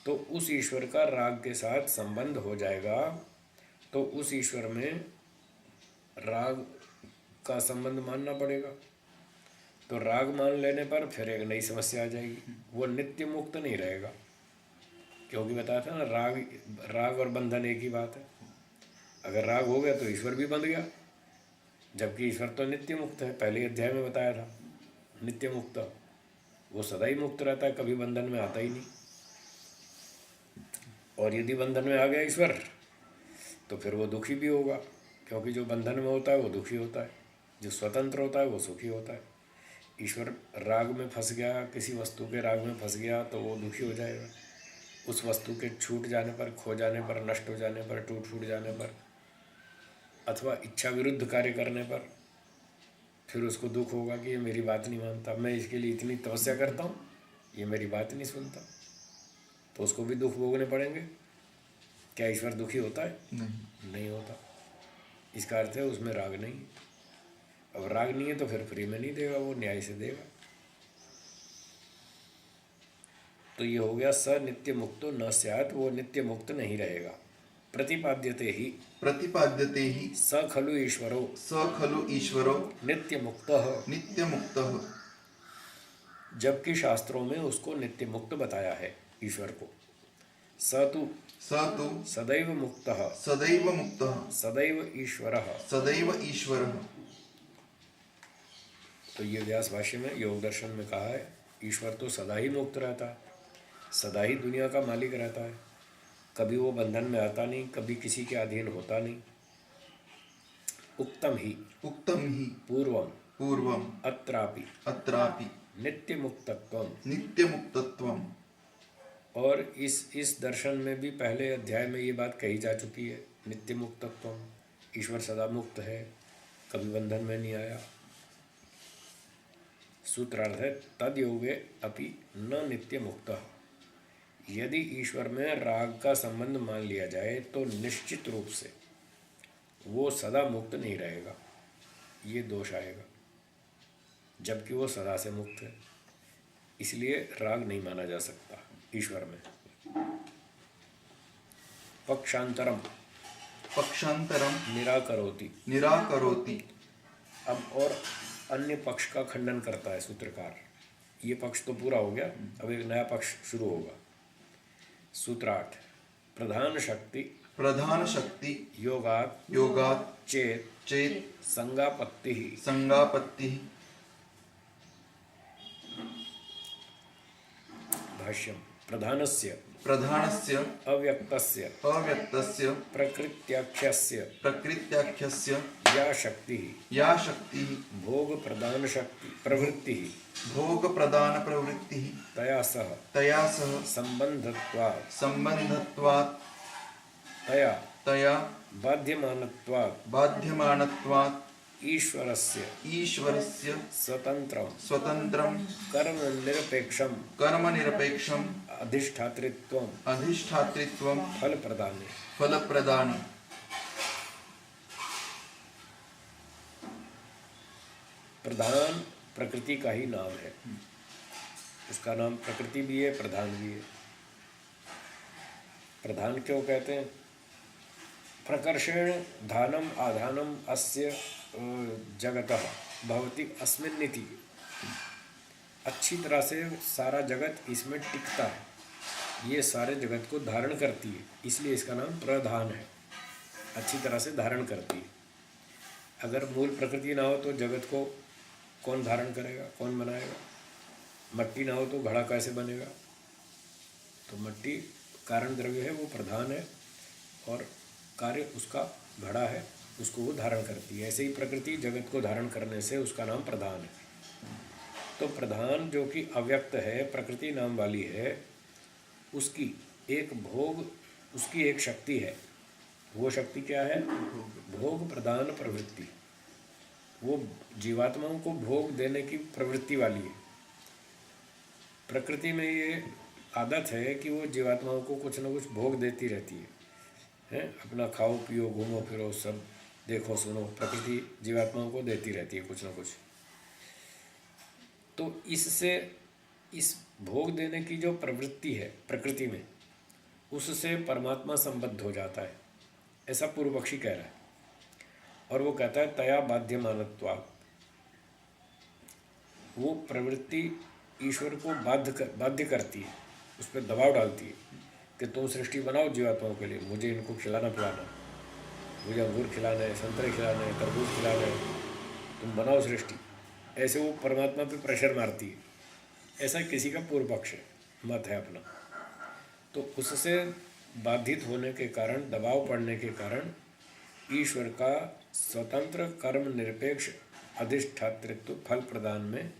तो उस ईश्वर का राग के साथ संबंध हो जाएगा, तो उस ईश्वर में राग का संबंध मानना पड़ेगा। तो राग मान लेने पर फिर एक नई समस्या आ जाएगी, वो नित्य मुक्त नहीं रहेगा, क्योंकि बताया था ना राग और बंधन एक ही बात है। अगर राग हो गया तो ईश्वर भी बंध गया, जबकि ईश्वर तो नित्य मुक्त है, पहले अध्याय में बताया था नित्य मुक्त, वो सदा ही मुक्त रहता है, कभी बंधन में आता ही नहीं। और यदि बंधन में आ गया ईश्वर तो फिर वो दुखी भी होगा, क्योंकि जो बंधन में होता है वो दुखी होता है, जो स्वतंत्र होता है वो सुखी होता है। ईश्वर राग में फंस गया, किसी वस्तु के राग में फंस गया तो वो दुखी हो जाएगा, उस वस्तु के छूट जाने पर, खो जाने पर, नष्ट हो जाने पर, टूट फूट जाने पर, अथवा इच्छा विरुद्ध कार्य करने पर फिर उसको दुख होगा कि ये मेरी बात नहीं मानता, मैं इसके लिए इतनी तपस्या करता हूँ, ये मेरी बात नहीं सुनता, तो उसको भी दुख भोगने पड़ेंगे। क्या ईश्वर दुखी होता है? नहीं होता। इसका अर्थ है उसमें राग नहीं है। अब राग नहीं है तो फिर फ्री में नहीं देगा, वो न्याय से देगा। तो ये हो गया स नित्य मुक्तो न स्यात्, वो नित्य मुक्त नहीं रहेगा। प्रतिपाद्यते ही स खलु ईश्वरो नित्य मुक्तः, जबकि शास्त्रों में उसको नित्य मुक्त बताया है ईश्वर को। स तु सदैव मुक्तः सदैव ईश्वरः। तो ये व्यास भाष्य में योग दर्शन में कहा है, ईश्वर तो सदा ही मुक्त रहता है, सदा ही दुनिया का मालिक रहता है, कभी वो बंधन में आता नहीं, कभी किसी के अधीन होता नहीं। उक्तम ही पूर्वम अत्रापि नित्य मुक्तत्वम। और इस दर्शन में भी पहले अध्याय में ये बात कही जा चुकी है, नित्य मुक्तत्वम, ईश्वर सदा मुक्त है, कभी बंधन में नहीं आया। सूत्रार्थ है तद योगे अपि न नित्य मुक्तः। यदि ईश्वर में राग का संबंध मान लिया जाए तो निश्चित रूप से वो सदा मुक्त नहीं रहेगा, ये दोष आएगा, जबकि वो सदा से मुक्त है, इसलिए राग नहीं माना जा सकता ईश्वर में। पक्षांतरम निराकरोति। अब और अन्य पक्ष का खंडन करता है सूत्रकार। ये पक्ष तो पूरा हो गया, अब एक नया पक्ष शुरू होगा। सूत्रार्थ प्रधान शक्ति योगात् चेत संगापत्ति। भाष्यम प्रधानस्य अव्यक्तस्य प्रकृत्याख्यस्य या शक्ति भोग प्रदान प्रवृत्ति तया सह संबंधत्वात् तया बाध्यमानत्वात् ईश्वरस्य स्वतंत्रं कर्म निरपेक्षम अधिष्ठातृत्वं फल प्रदाने। प्रधान प्रकृति का ही नाम है, उसका नाम प्रकृति भी है, प्रधान भी है। प्रधान क्यों कहते हैं? प्रकर्षेण धानम आधानम अस्य जगतः भवति अस्मिन्निति। अच्छी तरह से सारा जगत इसमें टिकता है, ये सारे जगत को धारण करती है, इसलिए इसका नाम प्रधान है। अच्छी तरह से धारण करती है। अगर मूल प्रकृति ना हो तो जगत को कौन धारण करेगा, कौन बनाएगा? मट्टी ना हो तो घड़ा कैसे बनेगा? तो मट्टी कारण द्रव्य है, वो प्रधान है और कार्य उसका घड़ा है, उसको वो धारण करती है। ऐसे ही प्रकृति जगत को धारण करने से उसका नाम प्रधान है। तो प्रधान जो कि अव्यक्त है, प्रकृति नाम वाली है, उसकी एक भोग, उसकी एक शक्ति है। वो शक्ति क्या है? भोग प्रधान प्रवृत्ति। वो जीवात्माओं को भोग देने की प्रवृत्ति वाली है। प्रकृति में ये आदत है कि वो जीवात्माओं को कुछ न कुछ भोग देती रहती है। अपना खाओ पियो घूमो फिरो सब देखो सुनो, प्रकृति जीवात्माओं को देती रहती है कुछ न कुछ। तो इससे इस भोग देने की जो प्रवृत्ति है प्रकृति में, उससे परमात्मा संबद्ध हो जाता है, ऐसा पूर्व पक्षी कह रहा है। और वो कहता है तया बाध्यमानत्वात्, वो प्रवृत्ति ईश्वर को बाध्य करती है, उस पर दबाव डालती है कि तुम सृष्टि बनाओ जीवात्माओं के लिए, मुझे इनको खिलाना पिलाना, मुझे अंगूर खिलाना है, संतरे खिलाना है, तरबूज खिलाना है, तुम बनाओ सृष्टि। ऐसे वो परमात्मा पे प्रेशर मारती है। ऐसा किसी का पूर्व पक्ष है, मत है अपना। तो उससे बाधित होने के कारण, दबाव पड़ने के कारण ईश्वर का स्वतंत्र कर्म निरपेक्ष अधिष्ठातृत्व फल प्रदान में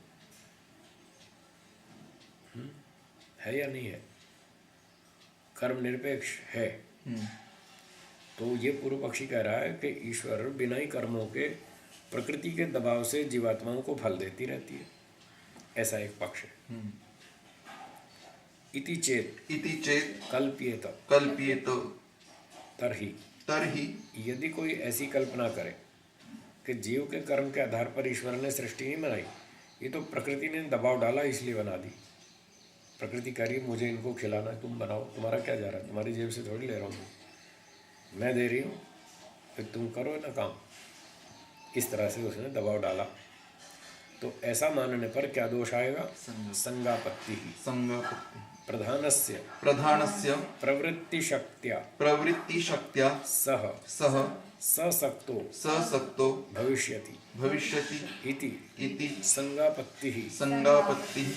है या नहीं है? कर्म निरपेक्ष है। तो ये पूर्व पक्षी कह रहा है कि ईश्वर बिना ही कर्मों के प्रकृति के दबाव से जीवात्माओं को फल देती रहती है, ऐसा एक पक्ष है। इति चेत कल्प्येत तरहि यदि कोई ऐसी कल्पना करे कि जीव के कर्म के आधार पर ईश्वर ने सृष्टि नहीं बनाई, ये तो प्रकृति ने दबाव डाला इसलिए बना दी। प्रकृति कह रही है मुझे इनको खिलाना है, तुम बनाओ, तुम्हारा क्या जा रहा है, तुम्हारी जेब से थोड़ी ले रहा हूँ, मैं दे रही हूँ, फिर तुम करो ना काम। इस तरह से उसने दबाव डाला। तो ऐसा मानने पर क्या दोष आएगा? संगापत्ति ही। प्रधानस्य प्रवृत्ति शक्त्या सह सशक्तो भविष्यति इति संगापत्ति ही।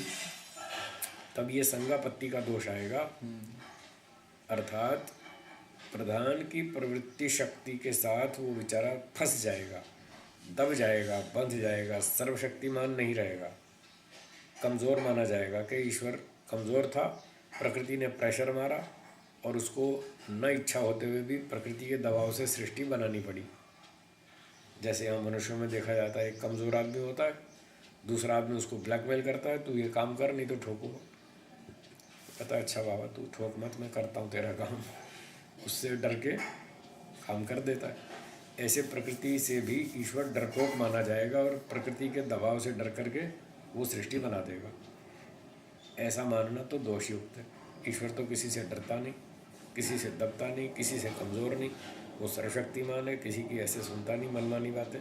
तब ये संगापत्ति का दोष आएगा, अर्थात प्रधान की प्रवृत्ति शक्ति के साथ वो बेचारा फंस जाएगा, दब जाएगा, बंध जाएगा, सर्वशक्तिमान नहीं रहेगा, कमज़ोर माना जाएगा कि ईश्वर कमज़ोर था, प्रकृति ने प्रेशर मारा और उसको न इच्छा होते हुए भी प्रकृति के दबाव से सृष्टि बनानी पड़ी। जैसे हम मनुष्यों में देखा जाता है, एक कमज़ोर आदमी होता है, दूसरा आदमी उसको ब्लैकमेल करता है, तू ये काम कर नहीं तो ठोकूंगा। कहता है अच्छा बाबा तू ठोक मत, मैं करता हूँ तेरा काम। उससे डर के काम कर देता है। ऐसे प्रकृति से भी ईश्वर डरपोक माना जाएगा और प्रकृति के दबाव से डर करके वो सृष्टि बना देगा। ऐसा मानना तो दोषयुक्त है। ईश्वर तो किसी से डरता नहीं, किसी से दबता नहीं, किसी से कमज़ोर नहीं, वो सर्वशक्तिमान है, किसी की ऐसे सुनता नहीं मनमानी बातें।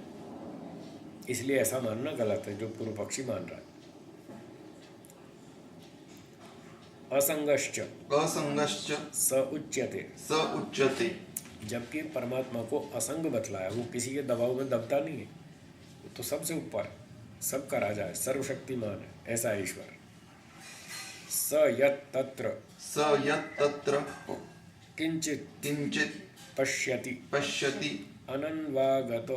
इसलिए ऐसा मानना गलत है जो पूर्व पक्षी मान रहा है। असंगश्च स उच्यते, जबकि परमात्मा को असंग बतलाया, वो किसी के दबाव में दबता नहीं है, वो तो सबसे ऊपर, सबका राजा है, सर्वशक्तिमान है, ऐसा है ईश्वर। स यत् तत्र किंचित पश्यति अनन्वागतो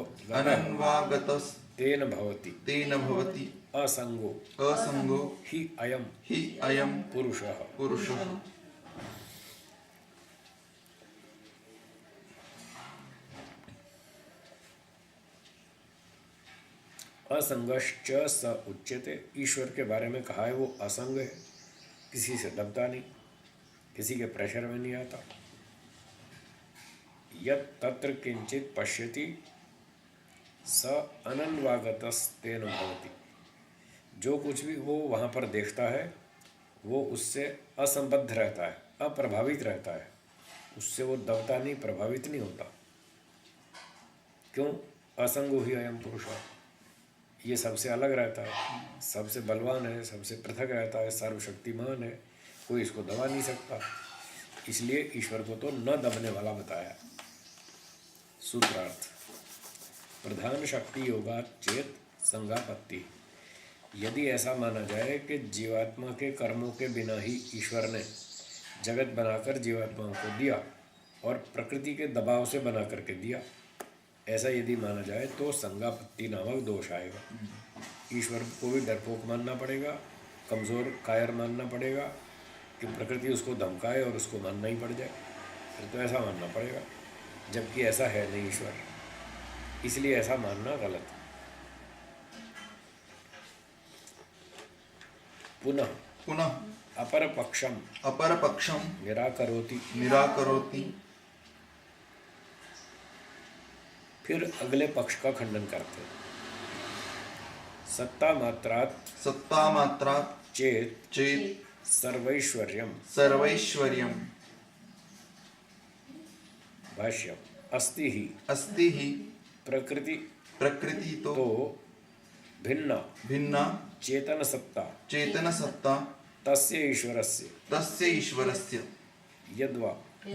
तेन भवति असंगो हि अयं पुरुषः। असंगश्च स उच्यते, ईश्वर के बारे में कहा है वो असंग है, किसी से दबता नहीं, किसी के प्रेशर में नहीं आता। यत् तत्र किंचित पश्यति स अनन्वागतस्तेन भवति, जो कुछ भी वो वहाँ पर देखता है वो उससे असंबद्ध रहता है, अप्रभावित रहता है, उससे वो दबता नहीं, प्रभावित नहीं होता। क्यों? असंगो ही अयम पुरुषः, ये सबसे अलग रहता है, सबसे बलवान है, सबसे पृथक रहता है, सर्वशक्तिमान है, कोई इसको दबा नहीं सकता। इसलिए ईश्वर को तो न दबने वाला बताया। सूत्रार्थ प्रधान शक्ति योगात चेत संगापत्ति। यदि ऐसा माना जाए कि जीवात्मा के कर्मों के बिना ही ईश्वर ने जगत बनाकर जीवात्माओं को दिया और प्रकृति के दबाव से बना करके दिया, ऐसा यदि माना जाए तो संगापत्ति नामक दोष आएगा। ईश्वर को भी डरपोक मानना पड़ेगा, कमज़ोर कायर मानना पड़ेगा कि प्रकृति उसको धमकाए और उसको मानना ही पड़ जाए, फिर तो ऐसा मानना पड़ेगा, जबकि ऐसा है नहीं ईश्वर, इसलिए ऐसा मानना गलत है। पुनः पुनः अपर पक्षम निराकरोति। फिर अगले पक्ष का खंडन करते हैं। सत्ता मात्रात चेत सर्वैश्वर्यम। भाष्यम अस्ति ही प्रकृति तो भिन्ना चेतन सत्ता तस्य ईश्वरस्य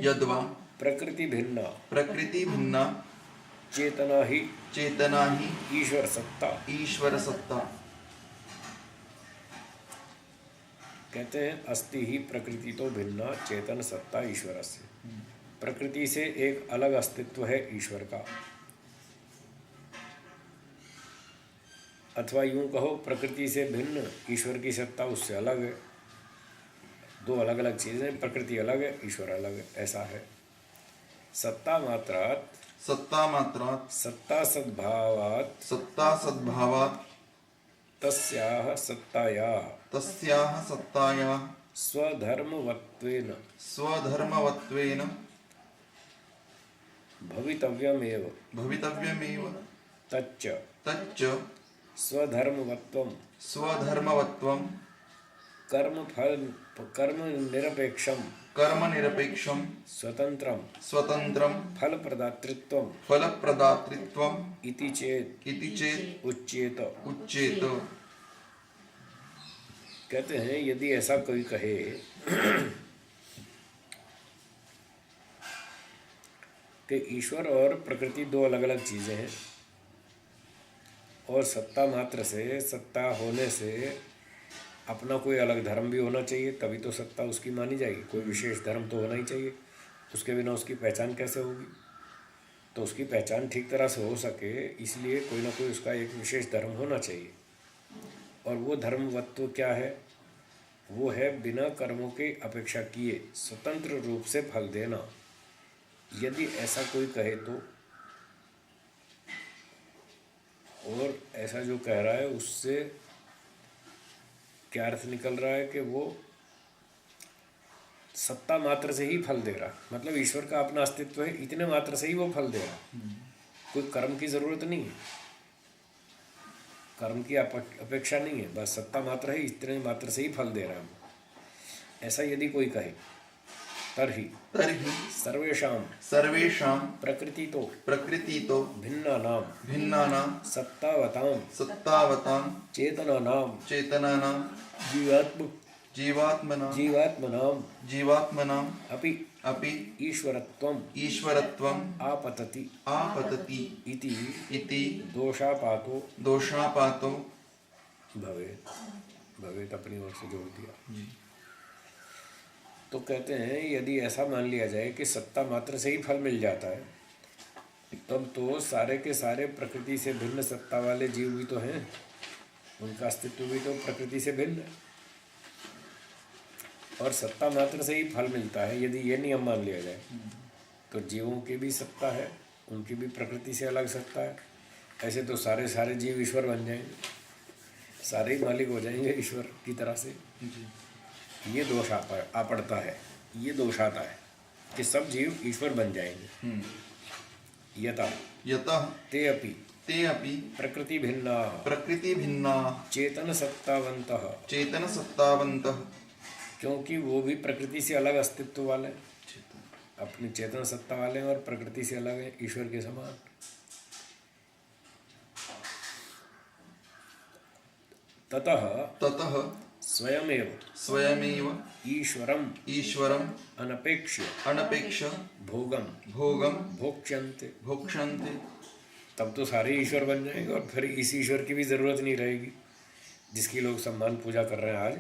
यद्वा प्रकृति भिन्ना चेतना ही ईश्वर सत्ता। कहते हैं अस्ति ही प्रकृति तो भिन्ना चेतन सत्ता ईश्वरस्य। प्रकृति से एक अलग अस्तित्व है ईश्वर का, अथवा यूं कहो प्रकृति से भिन्न ईश्वर की सत्ता उससे अलग है। दो अलग अलग चीज़ें, प्रकृति अलग है, ईश्वर अलग है, ऐसा है। सत्ता मात्रात सत्ता सद्भावात तस्याह सत्तायाः स्वधर्मवत्वेन भवितव्यमेव तच्च स्वधर्मवत्वं कर्म निरपेक्षम स्वतंत्रम फलप्रदातृत्वम इति चेत उच्येत। कहते हैं यदि ऐसा कोई कहे कि ईश्वर और प्रकृति दो अलग अलग चीज़ें हैं और सत्ता मात्र से, सत्ता होने से अपना कोई अलग धर्म भी होना चाहिए, तभी तो सत्ता उसकी मानी जाएगी। कोई विशेष धर्म तो होना ही चाहिए, उसके बिना उसकी पहचान कैसे होगी। तो उसकी पहचान ठीक तरह से हो सके इसलिए कोई ना कोई उसका एक विशेष धर्म होना चाहिए। और वो धर्मवत्व क्या है? वो है बिना कर्मों के अपेक्षा किए स्वतंत्र रूप से फल देना। यदि ऐसा कोई कहे तो, और ऐसा जो कह रहा है उससे क्या अर्थ निकल रहा है कि वो सत्ता मात्र से ही फल दे रहा, मतलब ईश्वर का अपना अस्तित्व है, इतने मात्र से ही वो फल दे रहा, कोई कर्म की जरूरत नहीं है, कर्म की अपेक्षा नहीं है, बस सत्ता मात्र है, इतने मात्र से ही फल दे रहा है। ऐसा यदि कोई कहे तर्हि सर्वेषां प्रकृति तो भिन्नानां सत्तावतां चेतनानां जीवात्मनां अपि ईश्वरत्वं आपतति इति दोषापातो भवेत् अपनी ओर से जोड़ दिया। तो कहते हैं यदि ऐसा मान लिया जाए कि सत्ता मात्र से ही फल मिल जाता है, तब तो सारे के सारे प्रकृति से भिन्न सत्ता वाले जीव भी तो हैं, उनका अस्तित्व भी तो प्रकृति से भिन्न है, और सत्ता मात्र से ही फल मिलता है। यदि ये नियम मान लिया जाए तो जीवों की भी सत्ता है, उनकी भी प्रकृति से अलग सत्ता है। ऐसे तो सारे जीव ईश्वर बन जाएंगे, सारे ही मालिक हो जाएंगे ईश्वर की तरह से। ये दोष आ पड़ता है, ये दोष आता है कि सब जीव ईश्वर बन जाएंगे। यतः ते अपि प्रकृति भिन्ना चेतन सत्तावन्तः क्योंकि वो भी प्रकृति से अलग अस्तित्व वाले, अपनी चेतन सत्ता वाले और प्रकृति से अलग है, ईश्वर के समान। ततः स्वयमेव ईश्वरम अनपेक्ष्य भोगम भोक्ष्यन्ते। तब तो सारे ईश्वर बन जाएंगे और फिर इस ईश्वर की भी ज़रूरत नहीं रहेगी जिसकी लोग सम्मान पूजा कर रहे हैं आज।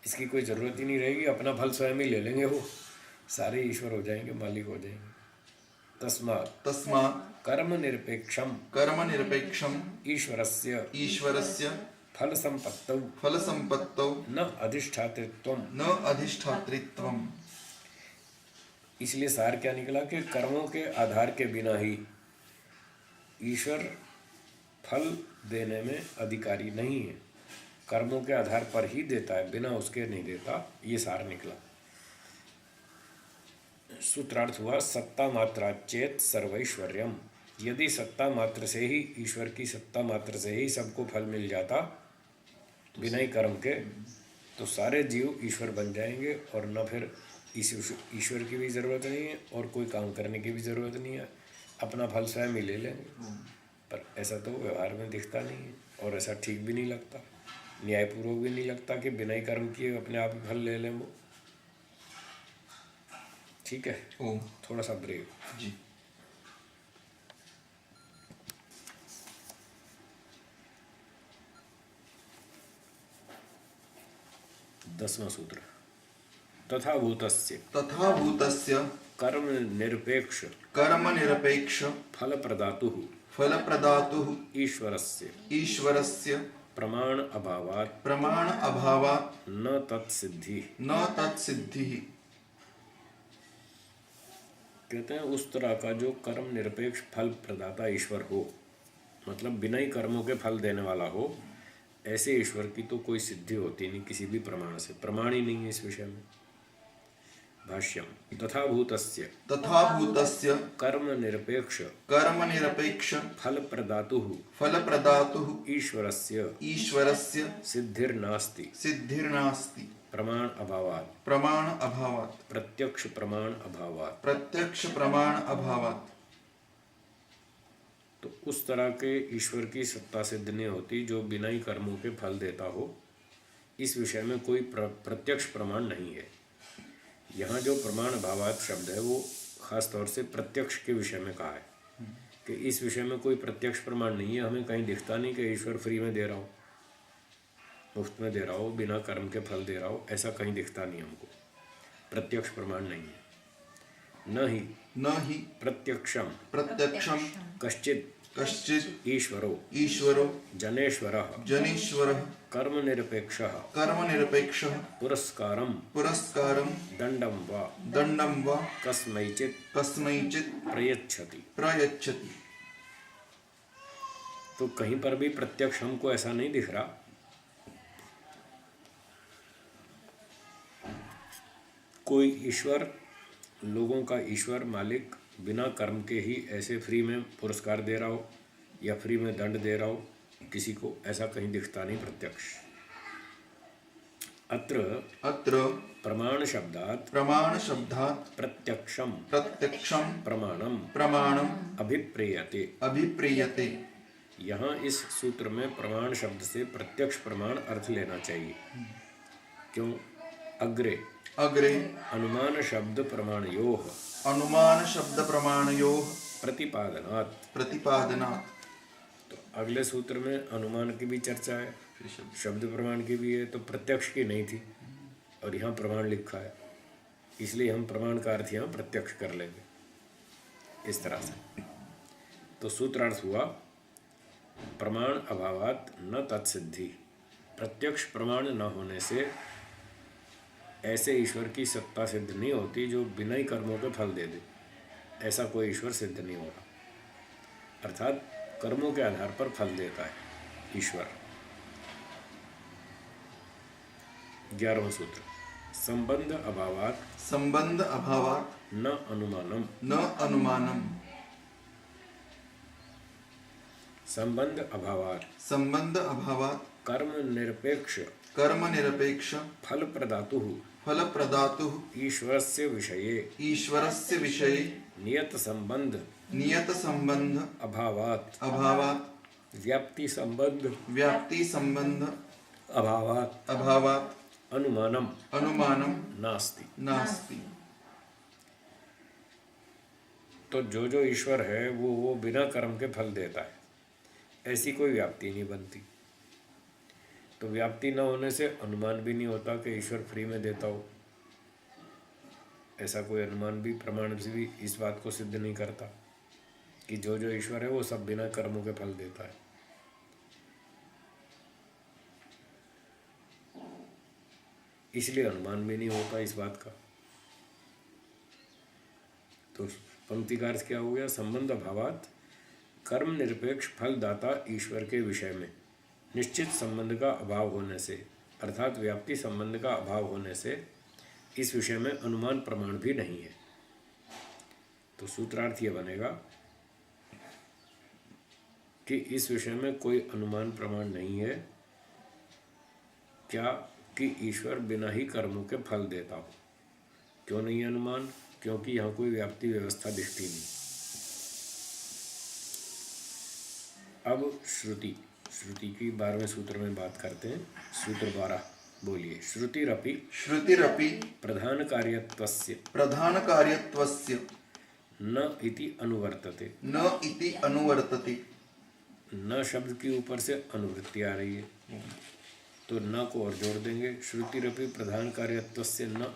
इसकी कोई ज़रूरत ही नहीं रहेगी, अपना फल स्वयं ही ले लेंगे, वो सारे ईश्वर हो जाएंगे, मालिक हो जाएंगे। तस्मात् कर्म निरपेक्षम ईश्वरस्य फल संपत्तौ न अधिष्ठातृत्वम। इसलिए सार क्या निकला कि कर्मों के आधार के बिना ही ईश्वर फल देने में अधिकारी नहीं है। कर्मों के आधार पर ही देता है, बिना उसके नहीं देता, ये सार निकला। सूत्रार्थ हुआ सत्ता मात्रा चेत सर्वैश्वर्यम। यदि सत्ता मात्र से ही, ईश्वर की सत्ता मात्र से ही सबको फल मिल जाता बिना ही कर्म के, तो सारे जीव ईश्वर बन जाएंगे और न फिर ईश्वर की भी ज़रूरत नहीं है और कोई काम करने की भी ज़रूरत नहीं है, अपना फल स्वयं ही ले लेंगे। पर ऐसा तो व्यवहार में दिखता नहीं है और ऐसा ठीक भी नहीं लगता, न्यायपूर्वक भी नहीं लगता कि बिना ही कर्म किए अपने आप ही फल ले लें वो। ठीक है, थोड़ा सा ब्रेक जी। दसवां सूत्र। तथा भूतस्य कर्म निरपेक्ष फल प्रदातुः ईश्वरस्य प्रमाण अभावात् न तत्सिद्धि। कहते हैं उस तरह का जो कर्म निरपेक्ष फल प्रदाता ईश्वर हो, मतलब बिना ही कर्मों के फल देने वाला हो, ऐसे ईश्वर की तो कोई सिद्धि होती नहीं किसी भी प्रमाण से, प्रमाण ही नहीं है इस विषय में। भाष्यम। तथा भूतस्य कर्म निरपेक्ष फल प्रदातुः ईश्वरस्य सिद्धिर्नास्ति प्रमाण अभावात् प्रत्यक्ष प्रमाण अभावात्। तो उस तरह के ईश्वर की सत्ता सिद्ध नहीं होती जो बिना ही कर्मों के फल देता हो, इस विषय में कोई प्रत्यक्ष प्रमाण नहीं है। यहाँ जो प्रमाण अभावात् शब्द है वो खास तौर से प्रत्यक्ष के विषय में कहा है कि इस विषय में कोई प्रत्यक्ष प्रमाण नहीं है। हमें कहीं दिखता नहीं कि ईश्वर फ्री में दे रहा हो, मुफ्त में दे रहा हो, बिना कर्म के फल दे रहा हो, ऐसा कहीं दिखता नहीं हमको, प्रत्यक्ष प्रमाण नहीं है। न ही प्रत्यक्षम कश्चित् ईश्वरो जनेश्वरः कर्म निरपेक्षः पुरस्कारं दंडं वा कस्मैचित् प्रयच्छति। तो कहीं पर भी प्रत्यक्ष हमको ऐसा नहीं दिख रहा। कोई ईश्वर, लोगों का ईश्वर मालिक बिना कर्म के ही ऐसे फ्री में पुरस्कार दे रहा हो या फ्री में दंड दे रहा हो किसी को, ऐसा कहीं दिखता नहीं प्रत्यक्ष। अत्र प्रमाण शब्दात् प्रत्यक्षम प्रमाणम अभिप्रेयते। यहाँ इस सूत्र में प्रमाण शब्द से प्रत्यक्ष प्रमाण अर्थ लेना चाहिए। क्यों? अग्रे अनुमान शब्द प्रमाणयोः प्रतिपादनात्। तो अगले सूत्र में अनुमान की भी चर्चा है, शब्द प्रमाण की भी है, तो प्रत्यक्ष की नहीं थी और यहाँ प्रमाण लिखा है, इसलिए हम प्रमाण का अर्थ यहाँ प्रत्यक्ष कर लेंगे इस तरह से। तो सूत्रार्थ हुआ प्रमाण अभावात् न तत्सिद्धि। प्रत्यक्ष प्रमाण न होने से ऐसे ईश्वर की सत्ता सिद्ध नहीं होती जो बिना ही कर्मों के फल दे दे। ऐसा कोई ईश्वर सिद्ध नहीं हो रहा, अर्थात कर्मों के आधार पर फल देता है ईश्वर। 11वां सूत्र। संबंध अभावात् न अनुमानम। संबंध अभावात् कर्म निरपेक्ष फल प्रदातुः ईश्वरस्य विषये नियत संबंध अभावात् व्याप्ति संबंध अभावात् अभावात् अनुमानम अनुमानम नास्ति। नास्ति। तो जो ईश्वर है वो बिना कर्म के फल देता है, ऐसी कोई व्याप्ति नहीं बनती। तो व्याप्ति न होने से अनुमान भी नहीं होता कि ईश्वर फ्री में देता हो। ऐसा कोई अनुमान भी प्रमाण से भी इस बात को सिद्ध नहीं करता कि जो ईश्वर है वो सब बिना कर्मों के फल देता है। इसलिए अनुमान भी नहीं होता इस बात का। तो पंक्तिकार क्या हो गया? संबंध अभावात कर्म निरपेक्ष फलदाता ईश्वर के विषय में निश्चित संबंध का अभाव होने से, अर्थात व्याप्ति संबंध का अभाव होने से इस विषय में अनुमान प्रमाण भी नहीं है। तो सूत्रार्थ यह बनेगा कि इस विषय में कोई अनुमान प्रमाण नहीं है। क्या? कि ईश्वर बिना ही कर्मों के फल देता हो। क्यों नहीं है अनुमान? क्योंकि यहाँ कोई व्याप्ति व्यवस्था दिखती नहीं। अब श्रुति की 12वें सूत्र में बात करते हैं। सूत्र 12 बोलिए। श्रुतिरपि प्रधान कार्यत्वस्य न इति अनुवर्तते। न शब्द के ऊपर से अनुवृत्ति आ रही है, तो न को और जोड़ देंगे। श्रुतिरपि प्रधान कार्यत्वस्य न,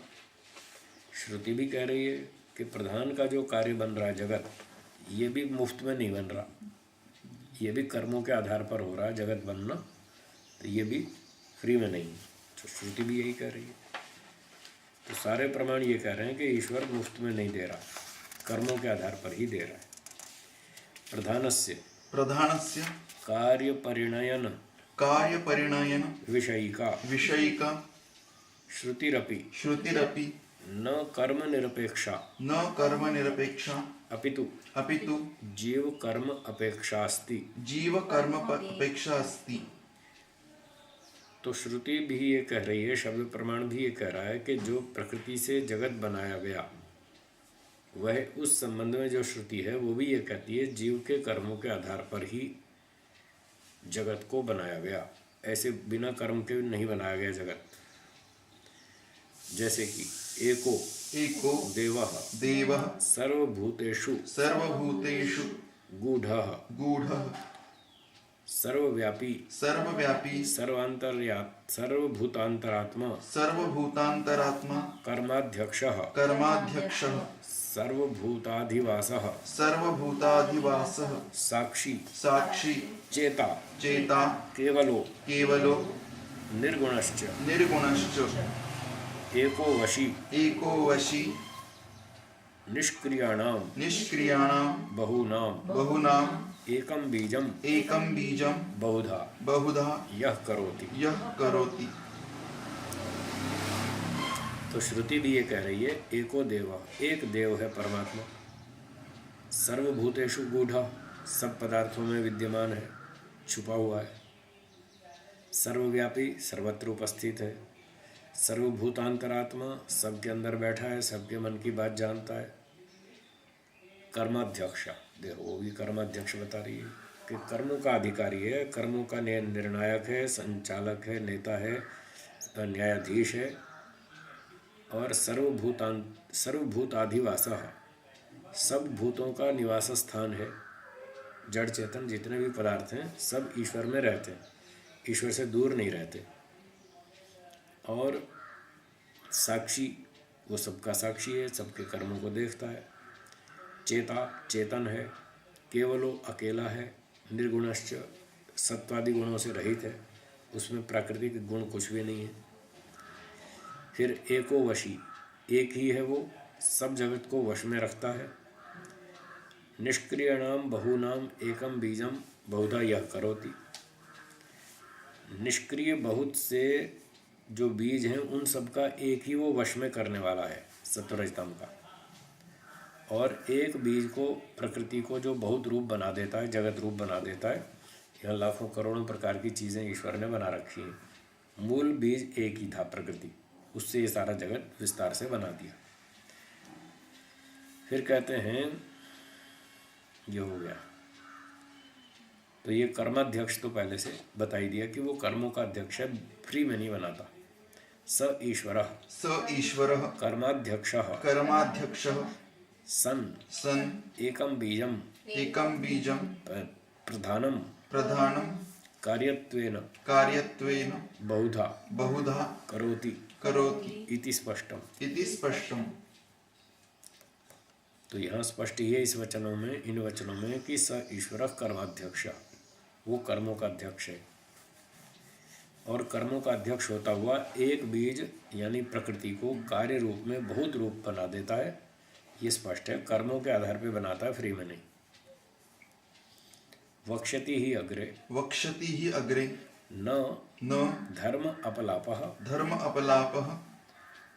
श्रुति भी कह रही है कि प्रधान का जो कार्य बन रहा है जगत, ये भी मुफ्त में नहीं बन रहा, ये भी कर्मों के आधार पर हो रहा है जगत बनना, तो ये भी फ्री में नहीं। तो श्रुति भी यही कह रही है। तो सारे प्रमाण ये कह रहे हैं कि ईश्वर मुफ्त में नहीं दे रहा, कर्मों के आधार पर ही दे रहा है। प्रधानस्य कार्य परिणयन विषयिका श्रुतिरपि न कर्म निरपेक्षा अपितु जीव कर्म अपेक्षास्ति। तो श्रुति भी ये कह रही है, शब्द प्रमाण भी ये कह रहा है कि जो प्रकृति से जगत बनाया गया, वह उस संबंध में जो श्रुति है वो भी ये कहती है जीव के कर्मों के आधार पर ही जगत को बनाया गया। ऐसे बिना कर्म के नहीं बनाया गया जगत। जैसे कि एको देवः सर्वभूतेषु गूढ़ः सर्वव्यापी सर्वभूतांतरात्मा कर्माध्यक्षः सर्वभूताधिवासः साक्षी चेता केवलो निर्गुणश्च एको वशी निष्क्रियाणां बहुनां एकं बीजं बहुधा यह करोति। तो श्रुति भी ये कह रही है एको देव, एक देव है परमात्मा, सर्वभूतेषु गूढ़, सब पदार्थों में विद्यमान है, छुपा हुआ है, सर्वव्यापी, सर्वत्र उपस्थित है, सर्वभूतांतरात्मा, सबके अंदर बैठा है, सबके मन की बात जानता है, कर्माध्यक्ष, देखो वो भी कर्माध्यक्ष बता रही है कि कर्मों का अधिकारी है, कर्मों का निर्णायक है, संचालक है, नेता है, न्यायाधीश है, और सर्वभूताधिवासः, सब भूतों का निवास स्थान है। जड़ चेतन जितने भी पदार्थ हैं सब ईश्वर में रहते हैं, ईश्वर से दूर नहीं रहते। और साक्षी, वो सबका साक्षी है, सबके कर्मों को देखता है। चेतन है, केवलो अकेला है, निर्गुणश्च, सत्वादि गुणों से रहित है, उसमें प्राकृतिक गुण कुछ भी नहीं है। फिर एको वशी, एक ही है वो, सब जगत को वश में रखता है। निष्क्रियाणाम बहुनाम एकम बीजम बहुधा यह करोति, निष्क्रिय बहुत से जो बीज हैं उन सबका एक ही वो वश में करने वाला है, सत्वरजतम का। और एक बीज को, प्रकृति को जो बहुत रूप बना देता है, जगत रूप बना देता है। यहाँ लाखों करोड़ों प्रकार की चीज़ें ईश्वर ने बना रखी हैं, मूल बीज एक ही था प्रकृति, उससे ये सारा जगत विस्तार से बना दिया। फिर कहते हैं ये हो गया तो ये कर्माध्यक्ष तो पहले से बता ही दिया कि वो कर्मों का अध्यक्ष है, फ्री में नहीं बनाता। स ईश्वरः कर्माध्यक्षः सन् एकं बीजं प्रधानं कार्यत्वेन बहुधा करोति इति स्पष्टम। तो यहाँ स्पष्ट ही है इन वचनों में कि स ईश्वरः कर्माध्यक्ष, वो कर्मों का अध्यक्ष है। और कर्मों का अध्यक्ष होता हुआ एक बीज यानी प्रकृति को कार्य रूप में बहुत रूप बना देता है, ये स्पष्ट है। कर्मों के आधार पे बनाता है, फ्री में नहीं। वक्ष्यति ही अग्रे न धर्म अपलापः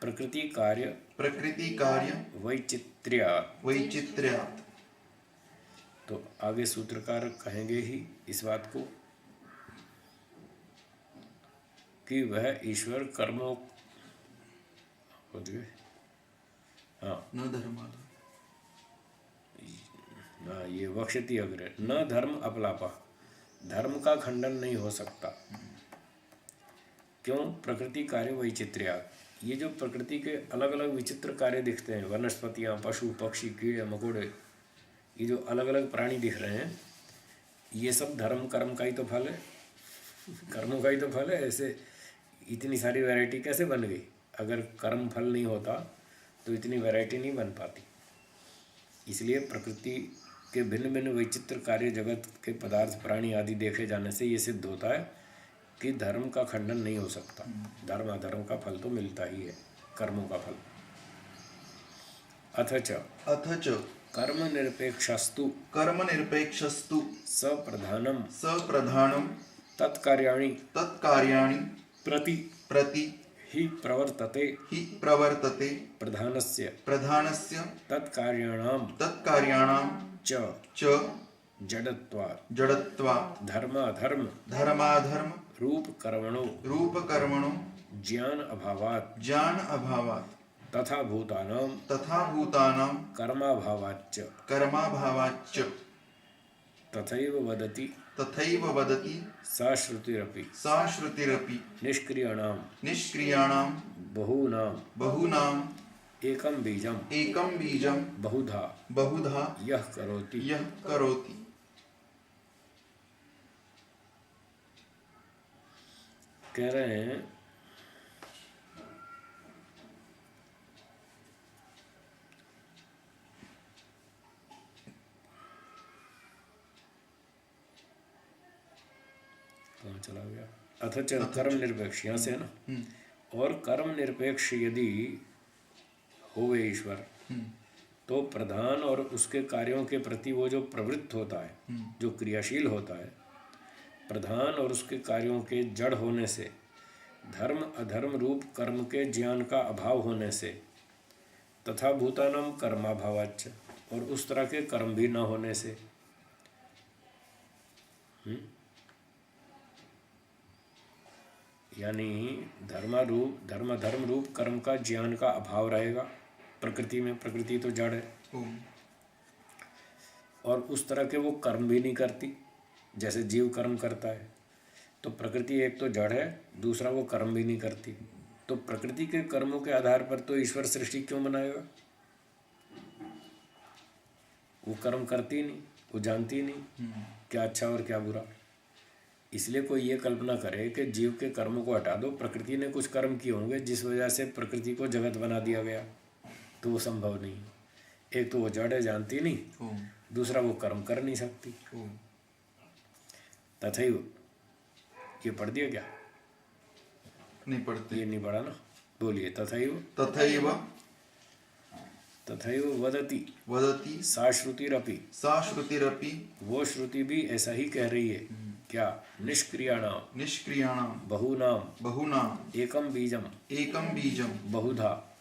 प्रकृति कार्य वैचित्र्यात्। तो आगे सूत्रकार कहेंगे ही इस बात को कि वह ईश्वर कर्मों ये वक्ष्यति अग्रे न धर्म अपलापः, धर्म का खंडन नहीं हो सकता। क्यों? प्रकृति कार्य वैचित्र्यात्। ये जो प्रकृति के अलग अलग विचित्र कार्य दिखते हैं, वनस्पतियाँ, पशु पक्षी, कीड़े मकोड़े, ये जो अलग अलग प्राणी दिख रहे हैं, ये सब धर्म कर्म का ही तो फल है, कर्मों का ही तो फल है। ऐसे इतनी सारी वैरायटी कैसे बन गई? अगर कर्म फल नहीं होता तो इतनी वैरायटी नहीं बन पाती। इसलिए प्रकृति के भिन्न भिन्न विचित्र कार्य, जगत के पदार्थ, प्राणी आदि देखे जाने से ये सिद्ध होता है कि धर्म का खंडन नहीं हो सकता। धर्म अधर्म का फल तो मिलता ही है, कर्मों का फल। अथच कर्म निरपेक्षस्तु सप्रधानम तत्कार्याणि प्रति ही प्रवर्तते प्रधानस्य तत्कार्याणां च जडत्वात् धर्माधर्म रूप कर्मणो ज्ञान अभावात् तथा भूतानां कर्माभावाच्च तथैव वदति सा श्रुतिरपि निष्क्रियाणां बहूनां एकं बीजं बहुधा यः करोति। कह रहे हैं कहाँ चला गया? अथच कर्म निरपेक्ष, यहाँ से है ना। और कर्म निरपेक्ष यदि होवे ईश्वर, तो प्रधान और उसके कार्यों के प्रति वो जो प्रवृत्त होता है, जो क्रियाशील होता है, प्रधान और उसके कार्यों के जड़ होने से, धर्म अधर्म रूप कर्म के ज्ञान का अभाव होने से, तथा भूतानां कर्माभावाच्च, और उस तरह के कर्म भी न होने से, यानी धर्म धर्म रूप कर्म का ज्ञान का अभाव रहेगा प्रकृति में। प्रकृति तो जड़ है, और उस तरह के वो कर्म भी नहीं करती जैसे जीव कर्म करता है। तो प्रकृति एक तो जड़ है, दूसरा वो कर्म भी नहीं करती। तो प्रकृति के कर्मों के आधार पर तो ईश्वर सृष्टि क्यों बनाएगा? वो कर्म करती नहीं, वो जानती नहीं क्या अच्छा और क्या बुरा। इसलिए कोई ये कल्पना करे कि जीव के कर्मों को हटा दो, प्रकृति ने कुछ कर्म किए होंगे जिस वजह से प्रकृति को जगत बना दिया गया, तो वो संभव नहीं। एक तो वो जड़ है, जानती नहीं, दूसरा वो कर्म कर नहीं सकती। तथैव, ये पढ़ दिया क्या? नहीं पढ़ते। ये नहीं पढ़ा ना, बोलिए। तथैव वदति सा श्रुतिरपि, वो श्रुति भी ऐसा ही कह रही है। क्या? निष्क्रियाणां बहूनां एकं बीजं बहुधा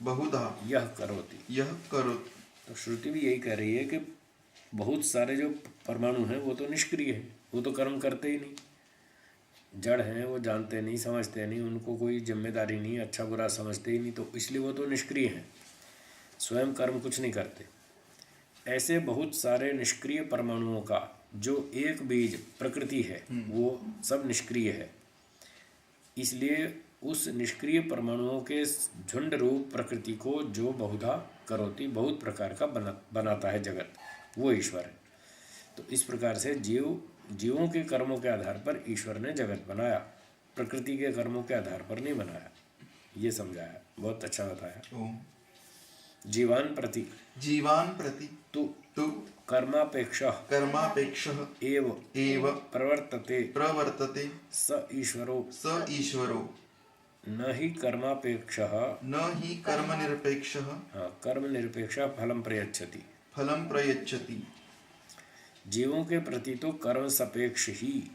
यः करोति। तो श्रुति भी यही कह रही है कि बहुत सारे जो परमाणु हैं वो तो निष्क्रिय हैं, वो तो कर्म करते ही नहीं, जड़ हैं, वो जानते नहीं, समझते नहीं, उनको कोई जिम्मेदारी नहीं, अच्छा बुरा समझते ही नहीं, तो इसलिए वो तो निष्क्रिय हैं, स्वयं कर्म कुछ नहीं करते। ऐसे बहुत सारे निष्क्रिय परमाणुओं का जो एक बीज प्रकृति है वो सब निष्क्रिय है, इसलिए उस निष्क्रिय परमाणुओं के झुंड रूप प्रकृति को जो बहुधा करोति बहुत प्रकार का बनाता है जगत, वो ईश्वर है। तो इस प्रकार से जीवों के कर्मों के आधार पर ईश्वर ने जगत बनाया, प्रकृति के कर्मों के आधार पर नहीं बनाया। ये समझाया, बहुत अच्छा बताया। जीवान प्रति तु कर्मापेक्ष एव प्रवर्तते स ईश्वरो न ही कर्मापेक्ष कर्म निरपेक्ष फलम प्रयच्छति। जीवों के प्रति तो कर्म सापेक्ष ही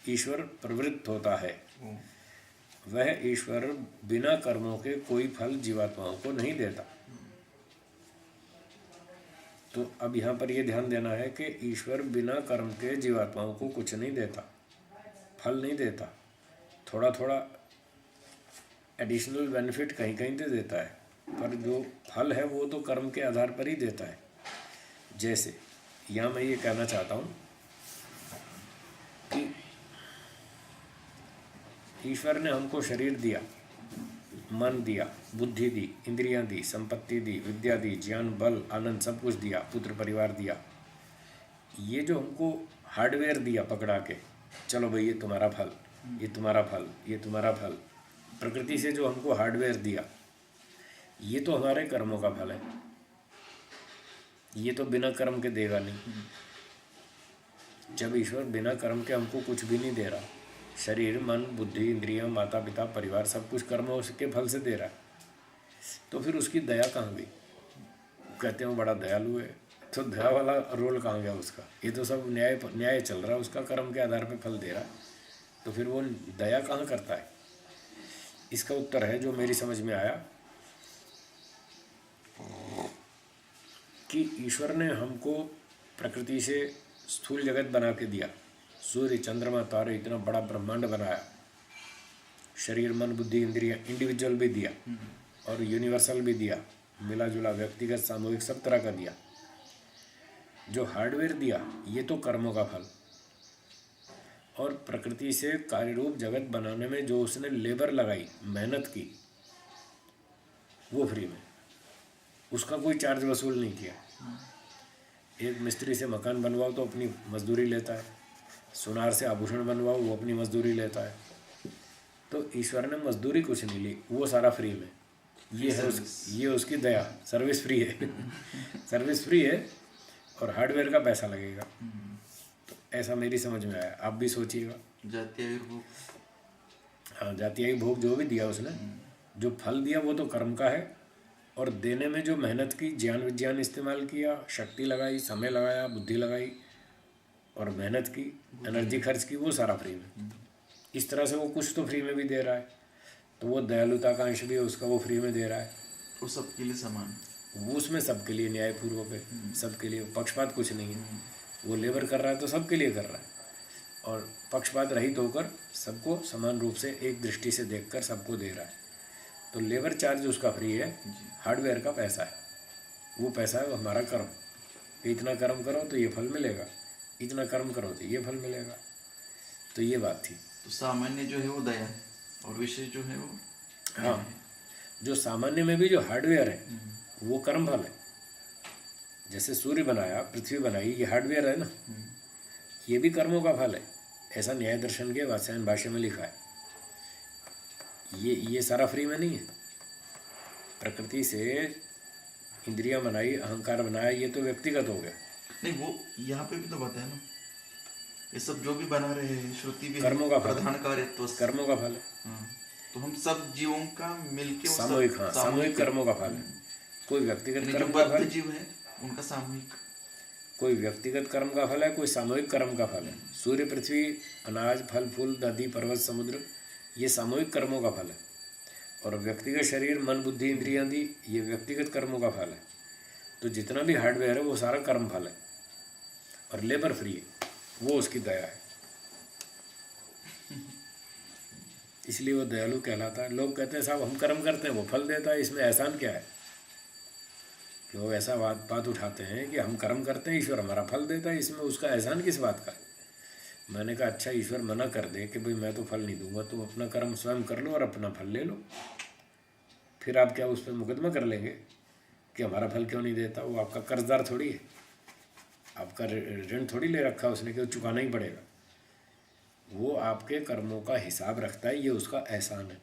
ईश्वर प्रवृत्त होता है। वह ईश्वर बिना कर्मों के कोई फल जीवात्माओं को नहीं देता। तो अब यहाँ पर यह ध्यान देना है कि ईश्वर बिना कर्म के जीवात्माओं को कुछ नहीं देता, फल नहीं देता। थोड़ा थोड़ा एडिशनल बेनिफिट कहीं कहीं दे देता है, पर जो फल है वो तो कर्म के आधार पर ही देता है। जैसे यहाँ मैं ये कहना चाहता हूँ कि ईश्वर ने हमको शरीर दिया, मन दिया, बुद्धि दी, इंद्रियां दी, संपत्ति दी, विद्या दी, ज्ञान, बल, आनंद, सब कुछ दिया, पुत्र परिवार दिया। ये जो हमको हार्डवेयर दिया पकड़ा के, चलो भाई ये तुम्हारा फल, ये तुम्हारा फल, ये तुम्हारा फल, प्रकृति से जो हमको हार्डवेयर दिया, ये तो हमारे कर्मों का फल है। ये तो बिना कर्म के देगा नहीं। जब ईश्वर बिना कर्म के हमको कुछ भी नहीं दे रहा, शरीर, मन, बुद्धि, इंद्रियां, माता पिता, परिवार, सब कुछ कर्म उसके फल से दे रहा है, तो फिर उसकी दया कहाँ गई? कहते हैं वो बड़ा दयालु है, तो दया वाला रोल कहाँ गया उसका? ये तो सब न्याय चल रहा है, उसका कर्म के आधार पर फल दे रहा है, तो फिर वो दया कहाँ करता है? इसका उत्तर है जो मेरी समझ में आया कि ईश्वर ने हमको प्रकृति से स्थूल जगत बना के दिया, सूर्य, चंद्रमा, तारे, इतना बड़ा ब्रह्मांड बनाया, शरीर, मन, बुद्धि, इंद्रियां, इंडिविजुअल भी दिया और यूनिवर्सल भी दिया, मिला जुला, व्यक्तिगत, सामूहिक, सब तरह का दिया। जो हार्डवेयर दिया ये तो कर्मों का फल, और प्रकृति से कार्यरूप जगत बनाने में जो उसने लेबर लगाई, मेहनत की, वो फ्री में, उसका कोई चार्ज वसूल नहीं किया। एक मिस्त्री से मकान बनवाओ तो अपनी मजदूरी लेता है, सुनार से आभूषण बनवाओ वो अपनी मजदूरी लेता है। तो ईश्वर ने मजदूरी कुछ नहीं ली, वो सारा फ्री में। ये उसकी दया, सर्विस फ्री है सर्विस फ्री है और हार्डवेयर का पैसा लगेगा। तो ऐसा मेरी समझ में आया, आप भी सोचिएगा। जातीय भोग, हाँ, जातीय भोग जो भी दिया उसने, जो फल दिया वो तो कर्म का है, और देने में जो मेहनत की, ज्ञान विज्ञान इस्तेमाल किया, शक्ति लगाई, समय लगाया, बुद्धि लगाई और मेहनत की, एनर्जी खर्च की, वो सारा फ्री में। इस तरह से वो कुछ तो फ्री में भी दे रहा है, तो वो दयालुता का अंश भी है उसका, वो फ्री में दे रहा है। वो सबके लिए समान, वो उसमें सबके लिए न्यायपूर्वक है, सबके लिए, पक्षपात कुछ नहीं है। वो लेबर कर रहा है तो सबके लिए कर रहा है, और पक्षपात रहित होकर सबको समान रूप से एक दृष्टि से देखकर सबको दे रहा है। तो लेबर चार्ज उसका फ्री है, हार्डवेयर का पैसा है, वो पैसा है हमारा कर्म। इतना कर्म करो तो ये फल मिलेगा, इतना कर्म करो तो ये फल मिलेगा। तो ये बात थी। तो सामान्य जो है वो दया है और विशेष जो है वो, हाँ, जो सामान्य में भी जो हार्डवेयर है वो कर्म फल है। जैसे सूर्य बनाया, पृथ्वी बनाई, ये हार्डवेयर है ना, ये भी कर्मों का फल है। ऐसा न्याय दर्शन के वात्स्यायन भाष्य में लिखा है। ये सारा फ्री में नहीं है। प्रकृति से इंद्रियां बनाई, अहंकार बनाया, ये तो व्यक्तिगत हो गया। नहीं, वो यहाँ पे भी तो बताया ना, ये सब जो भी बना रहे हैं, श्रुति भी कर्मों का प्रधान कार्य, कर्मों का फल है। तो हम सब जीवों का मिलके सामूहिक, हाँ, सामूहिक कर्मों का फल है। कोई व्यक्तिगत कर्म का फल, जीव है उनका सामूहिक, कोई व्यक्तिगत कर्म का फल है, कोई सामूहिक कर्म का फल है। सूर्य, पृथ्वी, अनाज, फल फूल, नदी, पर्वत, समुद्र, ये सामूहिक कर्मों का फल है। और व्यक्तिगत शरीर, मन, बुद्धि, इंद्रियां दी, ये व्यक्तिगत कर्मों का फल है। तो जितना भी हार्डवेयर है वो सारा कर्म फल है, और लेबर फ्री है, वो उसकी दया है। इसलिए वो दयालु कहलाता है। लोग कहते हैं साहब हम कर्म करते हैं वो फल देता है, इसमें एहसान क्या है? लोग ऐसा बात उठाते हैं कि हम कर्म करते हैं, ईश्वर हमारा फल देता है, इसमें उसका एहसान किस बात का है। मैंने कहा अच्छा, ईश्वर मना कर दे कि भाई मैं तो फल नहीं दूंगा, तुम अपना कर्म स्वयं कर लो और अपना फल ले लो, फिर आप क्या उस पर मुकदमा कर लेंगे कि हमारा फल क्यों नहीं देता। वो आपका कर्जदार थोड़ी है, आपका ऋण थोड़ी ले रखा है उसने कि वो चुकाना ही पड़ेगा। वो आपके कर्मों का हिसाब रखता है, ये उसका एहसान है।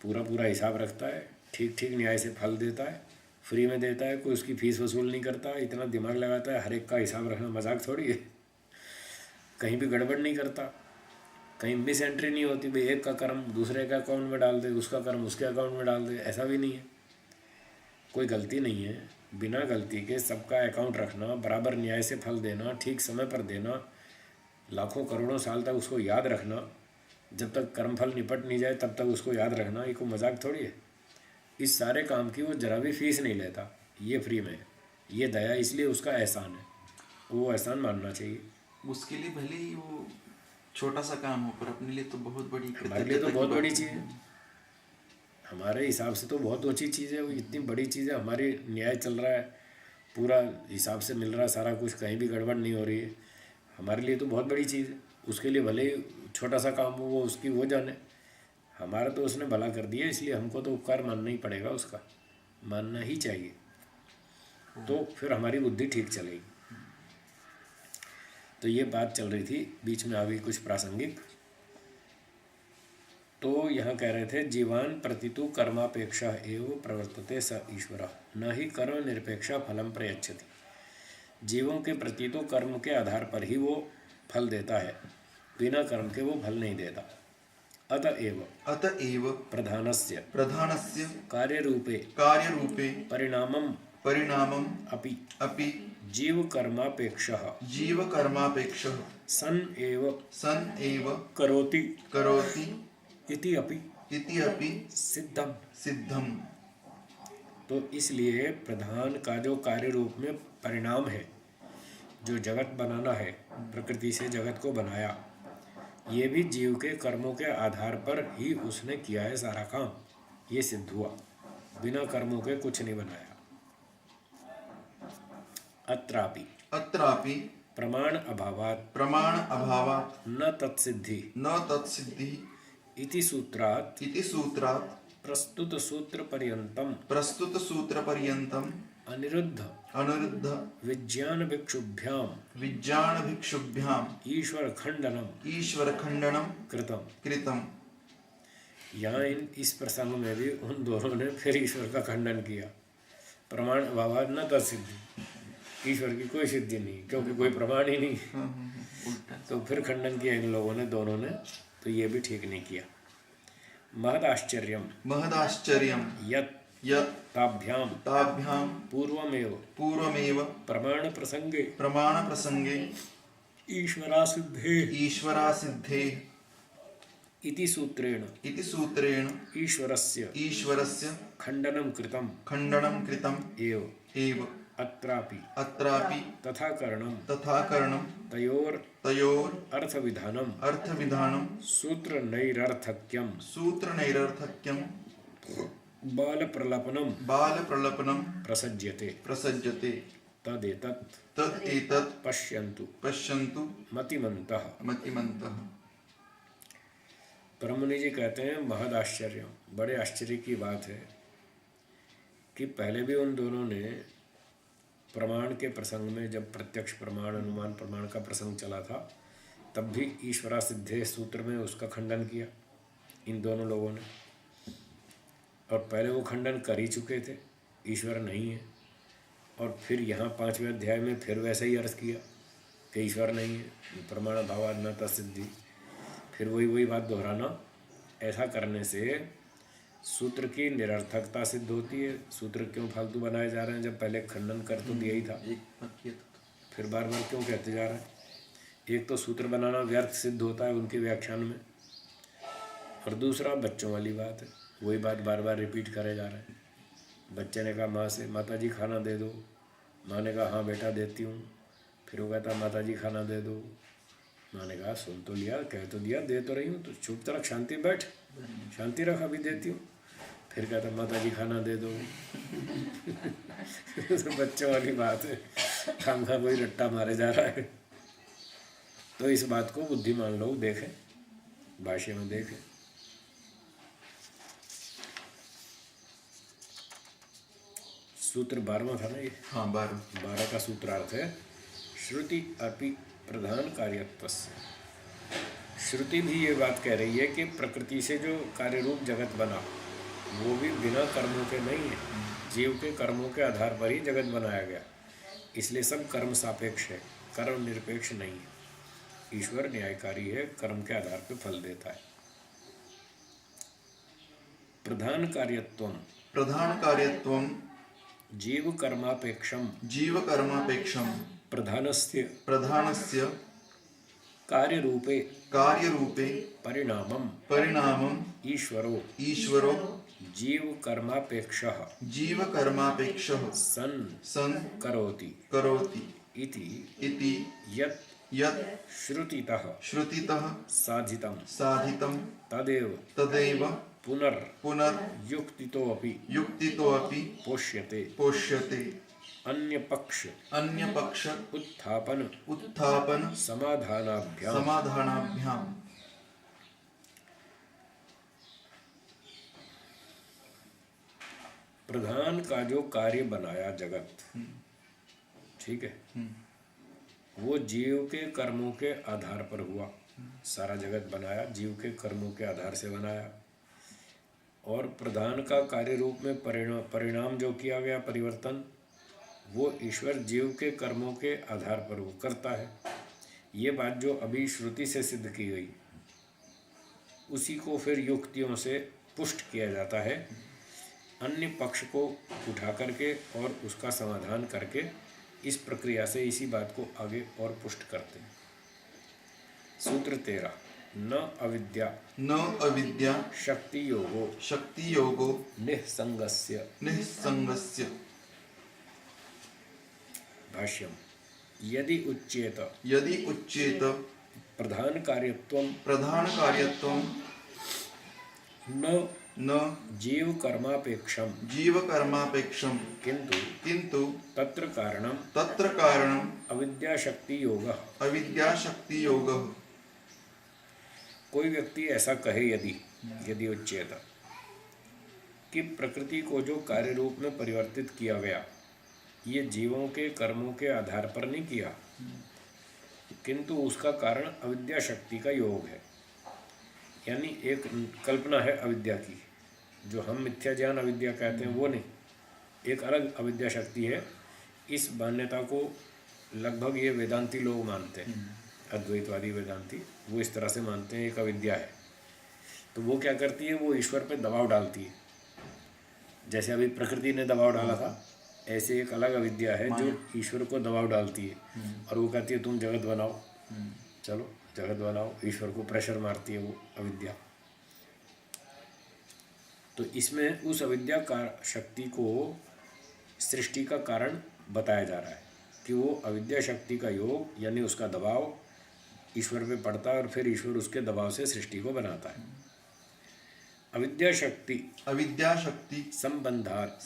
पूरा पूरा हिसाब रखता है, ठीक ठीक न्याय से फल देता है, फ्री में देता है, कोई उसकी फीस वसूल नहीं करता, इतना दिमाग लगाता है। हर एक का हिसाब रखना मजाक थोड़ी है। कहीं भी गड़बड़ नहीं करता, कहीं मिस एंट्री नहीं होती, भाई एक का कर्म दूसरे के अकाउंट में डाल दे, उसका कर्म उसके अकाउंट में डाल दे, ऐसा भी नहीं है। कोई गलती नहीं है, बिना गलती के सबका अकाउंट रखना, बराबर न्याय से फल देना, ठीक समय पर देना, लाखों करोड़ों साल तक उसको याद रखना, जब तक कर्मफल निपट नहीं जाए तब तक उसको याद रखना, ये कोई मजाक थोड़ी है। इस सारे काम की वो जरा भी फीस नहीं लेता, ये फ्री में है, ये दया, इसलिए उसका एहसान है, वो एहसान मानना चाहिए। उसके लिए भले ही वो छोटा सा काम हो, पर अपने लिए तो बहुत बड़ी, हमारे लिए तो बहुत बड़ी चीज़ है, हमारे हिसाब से तो बहुत ऊँची चीज़ है। वो इतनी बड़ी चीज़ है, हमारी न्याय चल रहा है, पूरा हिसाब से मिल रहा है सारा कुछ, कहीं भी गड़बड़ नहीं हो रही है, हमारे लिए तो बहुत बड़ी चीज़ है। उसके लिए भले ही छोटा सा काम हो, वो उसकी वो जाने, हमारा तो उसने भला कर दिया, इसलिए हमको तो उपकार मानना ही पड़ेगा, उसका मानना ही चाहिए, तो फिर हमारी बुद्धि ठीक चलेगी। तो ये बात चल रही थी, बीच में आ गई कुछ प्रासंगिक। तो यहाँ कह रहे थे, जीवान प्रतितु कर्मापेक्षा एवं प्रवर्तते स ईश्वर न ही कर्म निरपेक्षा फलम प्रयच्छति। जीवों के प्रति तो कर्म के आधार पर ही वो फल देता है, बिना कर्म के वो फल नहीं देता। अतएव प्रधानस्य कार्यरूपे परिणामम् अपि जीवकर्मापेक्षः सन एव करोति इति अपि सिद्धम। तो इसलिए प्रधान का जो कार्य रूप में परिणाम है, जो जगत बनाना है, प्रकृति से जगत को बनाया, ये भी जीव के कर्मों के आधार पर ही उसने किया है सारा काम, ये सिद्ध हुआ, बिना कर्मों के कुछ नहीं बनाया। अत्रापि प्रमाण अभावात् न तत्सिद्धि इति सूत्रात् प्रस्तुत सूत्र पर्यंतम अनिरुद्ध विज्ञान भिक्षुभ्याम ईश्वर खंडनम कृतम। यहाँ इस प्रसंग में भी उन दोनों ने फिर ईश्वर का खंडन किया। प्रमाण अभावात् न तत्सिद्धि, ईश्वर की कोई सिद्धि नहीं, क्योंकि कोई प्रमाण ही नहीं, तो फिर खंडन किया इन लोगों ने, दोनों ने, तो ये भी ठीक नहीं किया। महदाश्चर्यम यत् ताभ्याम पूर्वमेव प्रमाण प्रसंगे ईश्वरा सिद्धे इति सूत्रेण ईश्वरस्य खंडनं कृतम् एव अत्रापि तथा करणं तयोर अर्थविधानम सूत्र नैरर्थक्यम बाल प्रलपनम प्रसज्यते तदेतत् पश्यन्तु मतिमन्तः। ब्रह्मनि जी कहते हैं, महद आश्चर्य, बड़े आश्चर्य की बात है कि पहले भी उन दोनों ने प्रमाण के प्रसंग में, जब प्रत्यक्ष प्रमाण अनुमान प्रमाण का प्रसंग चला था, तब भी ईश्वरा सिद्धे सूत्र में उसका खंडन किया इन दोनों लोगों ने, और पहले वो खंडन कर ही चुके थे, ईश्वर नहीं है, और फिर यहाँ 5वें अध्याय में फिर वैसा ही अर्थ किया कि ईश्वर नहीं है, प्रमाण भावात् न तत्सिद्धि, फिर वही बात दोहराना। ऐसा करने से सूत्र की निरर्थकता सिद्ध होती है। सूत्र क्यों फालतू बनाए जा रहे हैं, जब पहले खंडन कर तो दिया ही था, फिर बार बार क्यों कहते जा रहे हैं। एक तो सूत्र बनाना व्यर्थ सिद्ध होता है उनके व्याख्यान में, और दूसरा बच्चों वाली बात है, वही बात बार बार रिपीट करे जा रहे हैं। बच्चे ने कहा माँ से, माता जी खाना दे दो, माँ ने कहा हाँ बेटा देती हूँ, फिर वो कहता माता जी खाना दे दो, माँ ने कहा सुन तो लिया, कह तो दिया, दे तो रही हूँ, तो चुप तरह शांति बैठ, शांति रख, अभी देती हूँ। फिर कहता माता जी खाना दे दो। तो बच्चों वाली बात है, खामखा कोई रट्टा मारे जा रहा है। तो इस बात को बुद्धिमान लोग देखें, भाष्य में देखें। सूत्र 12वां था ना ये? हाँ 12 का सूत्रार्थ है श्रुति अपि प्रधान कार्यत्वस्य। श्रुति भी ये बात कह रही है कि प्रकृति से जो कार्य रूप जगत बना वो भी बिना कर्मों के नहीं है, जीव के कर्मों के आधार पर ही जगत बनाया गया, इसलिए सब कर्म सापेक्ष है, कर्म निरपेक्ष नहीं है। ईश्वर न्यायकारी है, कर्म के आधार पर फल देता है। प्रधान कार्यत्वम जीव कर्मापेक्षम प्रधानस्य कार्यरूपे परिणामम ईश्वरो जीव कर्मापेक्षः सन् करोति इति यत् श्रुतितः साधितं तदेव पुनर्युक्तितोऽपि पोष्यते। अन्य पक्ष उत्थापन समाधानाभ्याम। प्रधान का जो कार्य बनाया जगत, ठीक है, वो जीव के कर्मों के आधार पर हुआ। सारा जगत बनाया जीव के कर्मों के आधार से बनाया, और प्रधान का कार्य रूप में परिणाम जो किया गया परिवर्तन, वो ईश्वर जीव के कर्मों के आधार पर वो करता है। ये बात जो अभी श्रुति से सिद्ध की गई, उसी को फिर युक्तियों से पुष्ट किया जाता है, अन्य पक्ष को उठा करके और उसका समाधान करके। इस प्रक्रिया से इसी बात को आगे और पुष्ट करते हैं। सूत्र 13 न अविद्या शक्ति योगो निःसंगस्य। भाष्यम यदि उच्येत प्रधान कार्यत्वम न जीव कर्मापेक्षम किंतु तत्र कारणम अविद्या शक्ति योगः। कोई व्यक्ति ऐसा कहे यदि उच्येत कि प्रकृति को जो कार्य रूप में परिवर्तित किया गया, ये जीवों के कर्मों के आधार पर नहीं किया, किंतु उसका कारण अविद्या शक्ति का योग है। यानी एक कल्पना है अविद्या की, जो हम मिथ्या ज्ञान अविद्या कहते हैं वो नहीं, एक अलग अविद्या शक्ति है। इस मान्यता को लगभग ये वेदांती लोग मानते हैं, अद्वैतवादी वेदांती, वो इस तरह से मानते हैं एक अविद्या है। तो वो क्या करती है, वो ईश्वर पे दबाव डालती है। जैसे अभी प्रकृति ने दबाव डाला था, ऐसे एक अलग अविद्या है जो ईश्वर को दबाव डालती है, और वो कहती है तुम जगत बनाओ, चलो जगत बनाओ। ईश्वर को प्रेशर मारती है वो अविद्या। तो इसमें उस अविद्या का शक्ति को सृष्टि का कारण बताया जा रहा है कि वो अविद्या शक्ति का योग, यानी उसका दबाव ईश्वर पे पड़ता है, और फिर ईश्वर उसके दबाव से सृष्टि को बनाता है। अविद्या शक्ति संबंधात्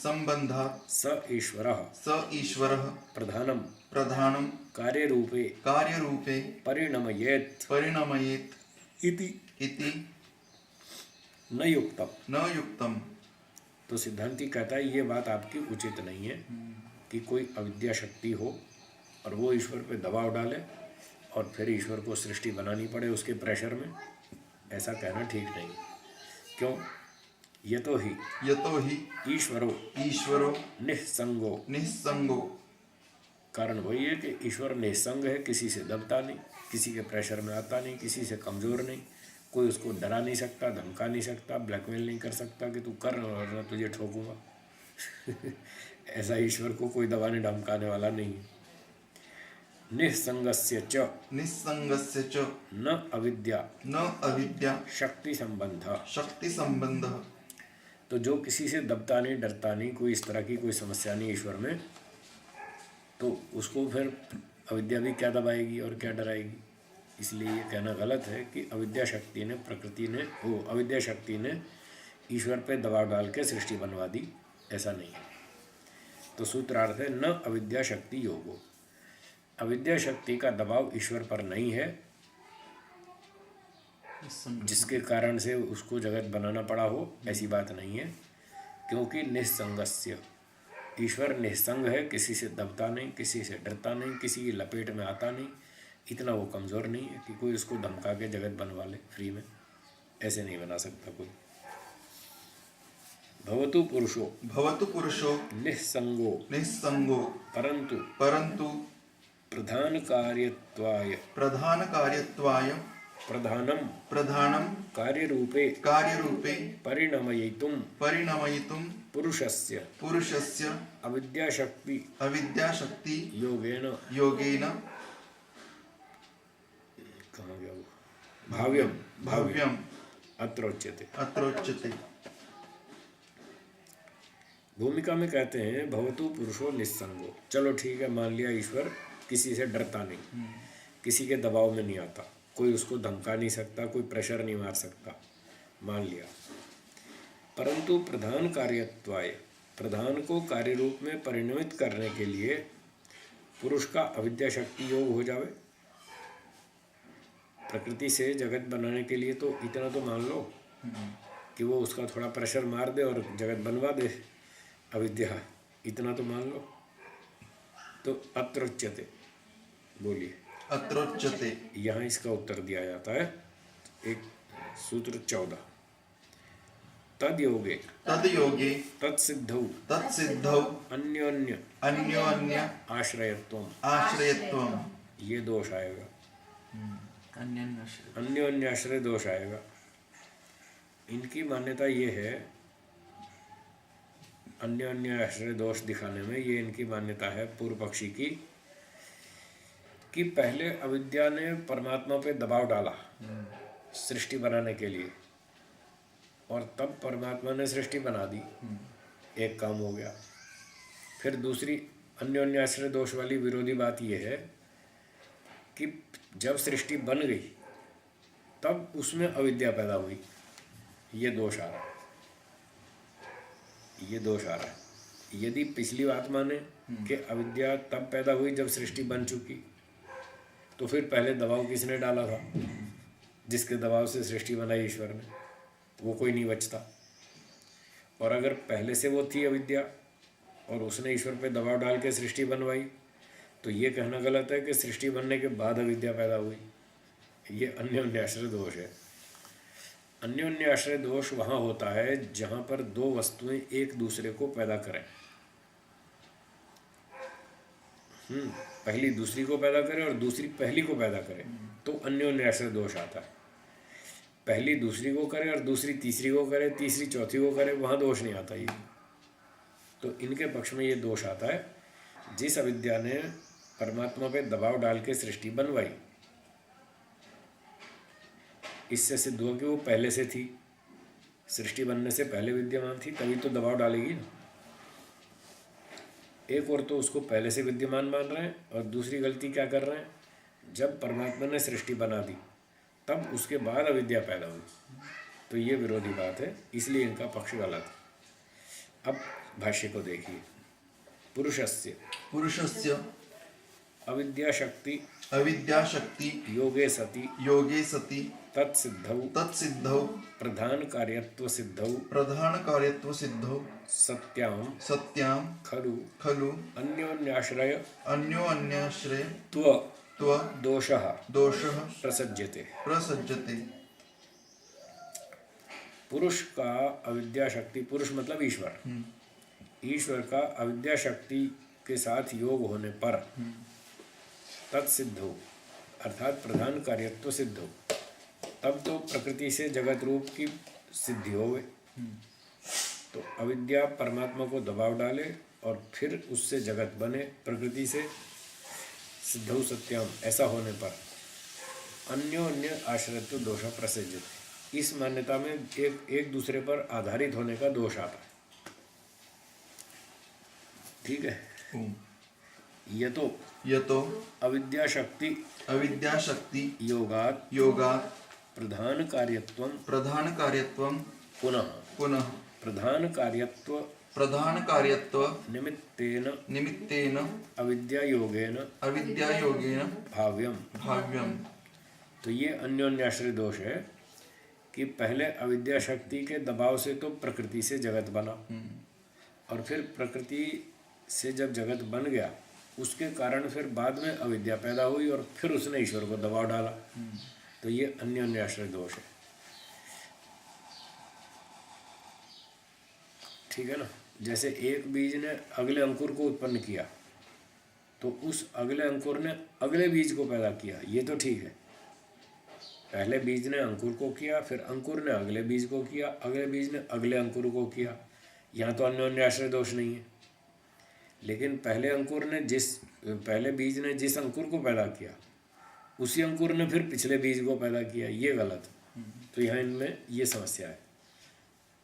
स ईश्वरः प्रधानम कार्यरूपे परिणमयेत् इति न युक्तम। तो सिद्धांती कहता है ये बात आपकी उचित नहीं है कि कोई अविद्या शक्ति हो और वो ईश्वर पे दबाव डाले और फिर ईश्वर को सृष्टि बनानी पड़े उसके प्रेशर में। ऐसा कहना ठीक नहीं। क्यों? यतो ही ईश्वरो निःसंगो। कारण वही है कि ईश्वर निःसंग है, किसी से दबता नहीं, किसी के प्रेशर में आता नहीं, किसी से कमज़ोर नहीं, कोई उसको डरा नहीं सकता, धमका नहीं सकता, ब्लैकमेल नहीं कर सकता कि तू कर और मैं तुझे ठोकूंगा। ऐसा ईश्वर को कोई दबाने धमकाने वाला नहीं है। निःसंगस्य च न अविद्या शक्ति संबंध। तो जो किसी से दबता नहीं, डरता नहीं, कोई इस तरह की कोई समस्या नहीं ईश्वर में, तो उसको फिर अविद्या भी क्या दबाएगी और क्या डराएगी। इसलिए ये कहना गलत है कि अविद्या शक्ति ने ईश्वर पे दबाव डाल के सृष्टि बनवा दी, ऐसा नहीं है। तो सूत्रार्थ है न अविद्या शक्ति योगो, अविद्या शक्ति का दबाव ईश्वर पर नहीं है जिसके कारण से उसको जगत बनाना पड़ा हो, ऐसी बात नहीं है। क्योंकि निस्संगस्य, ईश्वर निस्संग है, किसी से दबता नहीं, किसी से डरता नहीं, किसी की लपेट में आता नहीं, इतना वो कमज़ोर नहीं है कि कोई उसको धमका के जगत बनवा ले फ्री में, ऐसे नहीं बना सकता कोई। भवतु पुरुषो निस्संगो परंतु प्रधान कार्यत्वाय प्रधानम कार्यरूपे परिणमयितुं पुरुषस्य अविद्याशक्ति योगेन कहाँ गया वो, भाव्यम अत्र उच्यते। भूमिका में कहते हैं भवतु पुरुषो निस्संगो, चलो ठीक है, मान लिया ईश्वर किसी से डरता नहीं, किसी के दबाव में नहीं आता, कोई उसको धमका नहीं सकता, कोई प्रेशर नहीं मार सकता, मान लिया। परंतु प्रधान कार्यत्वाय, प्रधान को कार्य रूप में परिणमित करने के लिए पुरुष का अविद्या शक्ति योग हो जावे। प्रकृति से जगत बनाने के लिए तो इतना तो मान लो कि वो उसका थोड़ा प्रेशर मार दे और जगत बनवा दे, अविद्या, इतना तो मान लो। तो अत्रोच्यते, बोलिए अत्रोच्यते, यहाँ इसका उत्तर दिया जाता है। एक सूत्र 14, तद योगे तत्सिद्धौ अन्योन्य आश्रयत्वम, ये दोष आएगा, अन्योन्य आश्रय दोष आएगा। इनकी मान्यता ये है, अन्योन्य आश्रय दोष दिखाने में ये इनकी मान्यता है पूर्व पक्षी की, कि पहले अविद्या ने परमात्मा पे दबाव डाला सृष्टि बनाने के लिए, और तब परमात्मा ने सृष्टि बना दी, एक काम हो गया। फिर दूसरी अन्योन्य आश्रय दोष वाली विरोधी बात यह है कि जब सृष्टि बन गई तब उसमें अविद्या पैदा हुई, ये दोष आ रहा है, ये दोष आ रहा है। यदि पिछली बात माने कि अविद्या तब पैदा हुई जब सृष्टि बन चुकी, तो फिर पहले दबाव किसने डाला था? जिसके दबाव से सृष्टि बनाई ईश्वर ने, वो कोई नहीं बचता। और अगर पहले से वो थी अविद्या और उसने ईश्वर पे दबाव डाल के सृष्टि बनवाई, तो ये कहना गलत है कि सृष्टि बनने के बाद अविद्या पैदा हुई। ये अन्योन्य आश्रय दोष है। अन्योन्य आश्रय दोष वहाँ होता है जहाँ पर दो वस्तुएं एक दूसरे को पैदा करें, पहली दूसरी को पैदा करे और दूसरी पहली को पैदा करे, तो अन्योन्य आश्रय दोष आता है। पहली दूसरी को करे और दूसरी तीसरी को करे, तीसरी चौथी को करे, वहाँ दोष नहीं आता ये। तो इनके पक्ष में ये दोष आता है, जिस अविद्या ने परमात्मा पे दबाव डाल के सृष्टि बनवाई, इससे सिद्ध हुआ कि वो पहले से थी, सृष्टि बनने से पहले विद्यमान थी, तभी तो दबाव डालेगी ना। एक और तो उसको पहले से विद्यमान मान रहे हैं, और दूसरी गलती क्या कर रहे हैं, जब परमात्मा ने सृष्टि बना दी तब उसके बाद अविद्या पैदा हुई। तो ये विरोधी बात है, इसलिए इनका पक्ष गलत है। अब भाष्य को देखिए, पुरुषस्य अविद्या शक्ति योगे सति तत्सिद्धौ प्रधान कार्यत्व सिद्धौ सत्यां खलु अन्योन्याश्रय दोषः प्रसज्यते। पुरुष का अविद्या शक्ति, पुरुष मतलब ईश्वर, ईश्वर का अविद्या शक्ति के साथ योग होने पर तत्सिद्धौ अर्थात प्रधान कार्यत्व सिद्धौ, तब तो प्रकृति से जगत रूप की सिद्धि हो गई। तो अविद्या परमात्मा को दबाव डाले और फिर उससे जगत बने प्रकृति से, सिद्धौ सत्याम, ऐसा होने पर अन्योन्य आश्रयत्व दोष प्रसज्यते, इस मान्यता में एक दूसरे पर आधारित होने का दोष आता है। ठीक है। यतो अविद्या शक्ति योगात् प्रधान कार्यत्वं पुनः पुनः प्रधान कार्यत्व प्रधान कार्यत्व निमित्तेन अविद्यायोगेन भाव्यम तो ये अन्योन्याश्रय दोष है कि पहले अविद्या शक्ति के दबाव से तो प्रकृति से जगत बना, और फिर प्रकृति से जब जगत बन गया उसके कारण फिर बाद में अविद्या पैदा हुई और फिर उसने ईश्वर को दबाव डाला। तो ये अन्योन्याश्रय दोष है। ठीक है ना। जैसे एक बीज ने अगले अंकुर को उत्पन्न किया तो उस अगले अंकुर ने अगले बीज को पैदा किया, ये तो ठीक है। पहले बीज ने अंकुर को किया, फिर अंकुर ने अगले बीज को किया, अगले बीज ने अगले अंकुर को किया, यहाँ तो अन्योन्याश्रय दोष नहीं है। लेकिन पहले बीज ने जिस अंकुर को पैदा किया उसी अंकुर ने फिर पिछले बीज को पैदा किया, ये गलत। तो यहाँ इनमें ये समस्या है,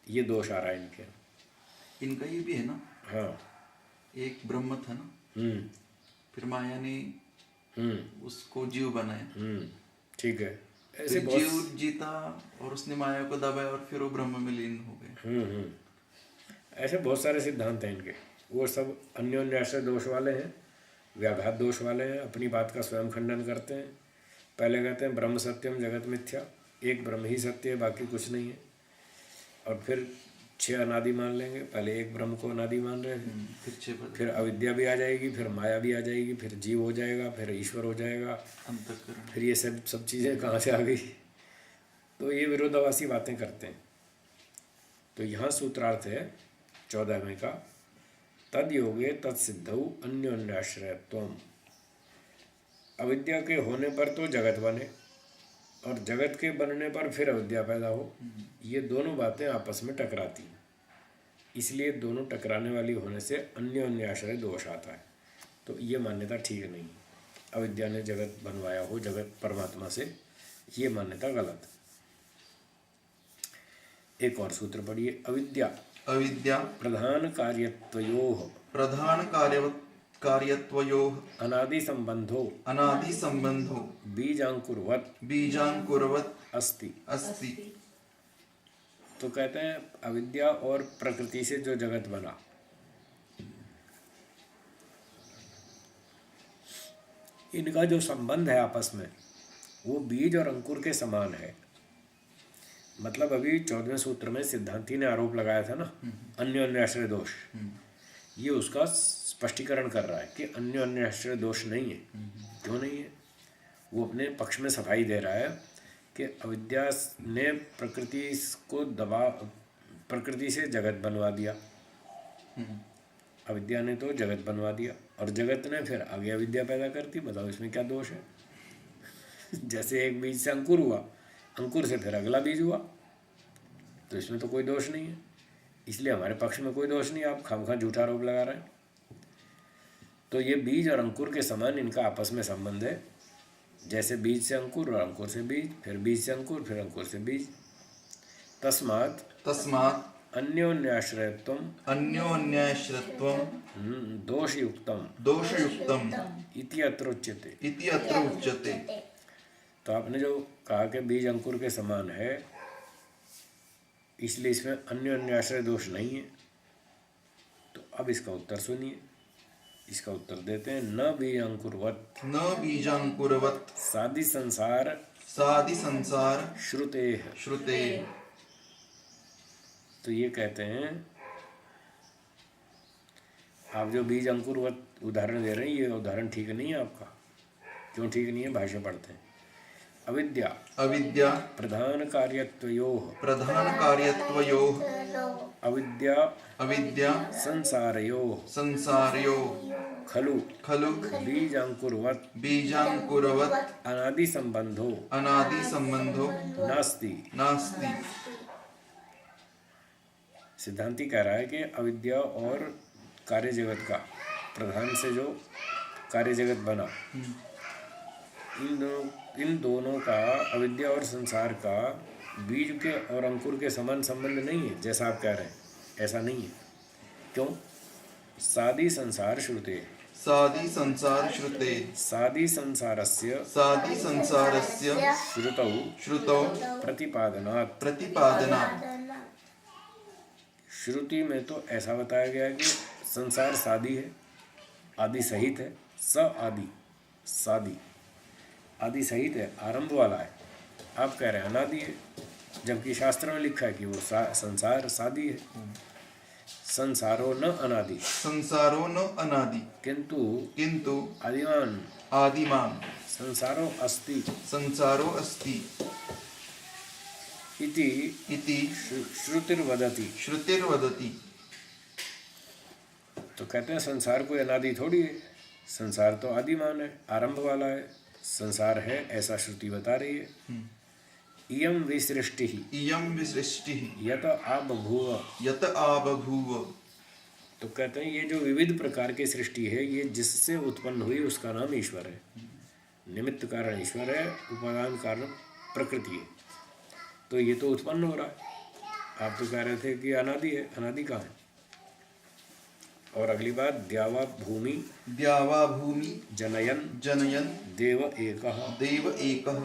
ये दोष आ रहा है इनके। इनका ये भी है ना। हाँ, एक ब्रह्म था ना, फिर माया ने उसको जीव बनाया। ठीक है। ऐसे जीव जीता और उसने माया को दबाया और फिर वो ब्रह्म में लीन हो गए। ऐसे बहुत सारे सिद्धांत हैं इनके, वो सब अन्योन्याश्रय दोष वाले हैं, व्याघात दोष वाले हैं, अपनी बात का स्वयं खंडन करते हैं। पहले कहते हैं ब्रह्म सत्यम जगत मिथ्या, एक ब्रह्म ही सत्य है, बाकी कुछ नहीं है। और फिर 6 अनादि मान लेंगे, पहले एक ब्रह्म को अनादि मान रहे हैं, फिर अविद्या भी आ जाएगी, फिर माया भी आ जाएगी, फिर जीव हो जाएगा, फिर ईश्वर हो जाएगा, फिर ये सब चीज़ें कहाँ से आ गई। तो ये विरोधाभासी बातें करते हैं। तो यहाँ सूत्रार्थ है 14वें का, तद योगे तत्सिद्धौ अन्योन्याश्रयत्वम्। अविद्या के होने पर तो जगत बने और जगत के बनने पर फिर अविद्या पैदा हो, ये दोनों बातें आपस में टकराती हैं। इसलिए दोनों टकराने वाली होने से अन्योन्याश्रय दोष आता है। तो ये मान्यता ठीक नहीं, अविद्या ने जगत बनवाया हो जगत परमात्मा से, ये मान्यता गलत। एक और सूत्र पढ़िए, अविद्या प्रधान कार्यत्वयोः अनादि संबंधो बीजांकुरवत् अस्ति। तो कहते हैं अविद्या और प्रकृति से जो जगत बना, इनका जो संबंध है आपस में वो बीज और अंकुर के समान है। मतलब अभी 14वें सूत्र में सिद्धांती ने आरोप लगाया था ना अन्योन्याश्रय दोष, ये उसका स्पष्टीकरण कर रहा है कि अन्योन्याश्रय दोष नहीं है। क्यों नहीं है? वो अपने पक्ष में सफाई दे रहा है कि अविद्या ने प्रकृति से जगत बनवा दिया, अविद्या ने तो जगत बनवा दिया और जगत ने फिर आगे अविद्या पैदा कर दी। बताओ इसमें क्या दोष है? जैसे एक बीज से अंकुर हुआ, अंकुर से फिर अगला बीज हुआ, तो इसमें तो कोई दोष नहीं है। इसलिए हमारे पक्ष में कोई दोष नहीं, आप खामखा झूठा आरोप लगा रहे हैं। तो ये बीज और अंकुर के समान इनका आपस में संबंध है। जैसे बीज से अंकुर और अंकुर से बीज, फिर बीज से अंकुर, फिर अंकुर से बीज। तस्मात् अन्योन्याश्रयत्वम् दोषयुक्तम् इति अत्र उच्यते। तो आपने जो कहा कि बीज अंकुर के समान है, इसलिए इसमें अन्योन्याश्रय दोष नहीं है। तो अब इसका उत्तर सुनिए। इसका उत्तर देते हैं, न बीजांकुरवत् सादि संसार श्रुते। तो ये कहते हैं, आप जो बीज अंकुरवत उदाहरण दे रहे हैं, ये उदाहरण ठीक नहीं है आपका। क्यों ठीक नहीं है? भाष्य पढ़ते हैं। अविद्या प्रधान कार्यत्वयोः अविद्या संसारयोः खलु बीजांकुरवत् अनादि संबंधो नास्ति। सिद्धांती कह रहा है कि अविद्या और कार्य जगत का, प्रधान से जो कार्य जगत बना, इन दोनों का, अविद्या और संसार का बीज के और अंकुर के समान संबंध नहीं है जैसा आप कह रहे हैं। ऐसा नहीं है। क्यों? सादि संसार श्रुते सादि संसारस्य श्रुतौ प्रतिपादनात् श्रुति में तो ऐसा बताया गया है कि संसार सादी है, आदि सहित है, स आदि सादी, आदि सहित है, आरंभ वाला है। आप कह रहे हैं अनादि है, जबकि शास्त्र में लिखा है कि वो संसार सादी है। संसारो न अनादि, संसारो न अनादि, किंतु किंतु आदिमान, आदिमान, संसारो अस्ति, संसारो अस्ति इति इति श्रुतिर्वदति। श्रुतिर्वदति। तो कहते हैं संसार कोई अनादि थोड़ी है, संसार तो आदिमान है, आरंभ वाला है, संसार है ऐसा श्रुति बता रही है। इयम विसृष्टि, इयम विसृष्टि, यत आबभूव, यत आबभूव। तो कहते हैं ये जो विविध प्रकार की सृष्टि है, ये जिससे उत्पन्न हुई उसका नाम ईश्वर है। निमित्त कारण ईश्वर है, उपादान कारण प्रकृति है। तो ये तो उत्पन्न हो रहा है। आप तो कह रहे थे कि अनादि है, अनादि कहाँ है? और अगली बात, द्यावा भूमि, द्यावा भूमि जनयन, जनयन देव एकः, देव एकः।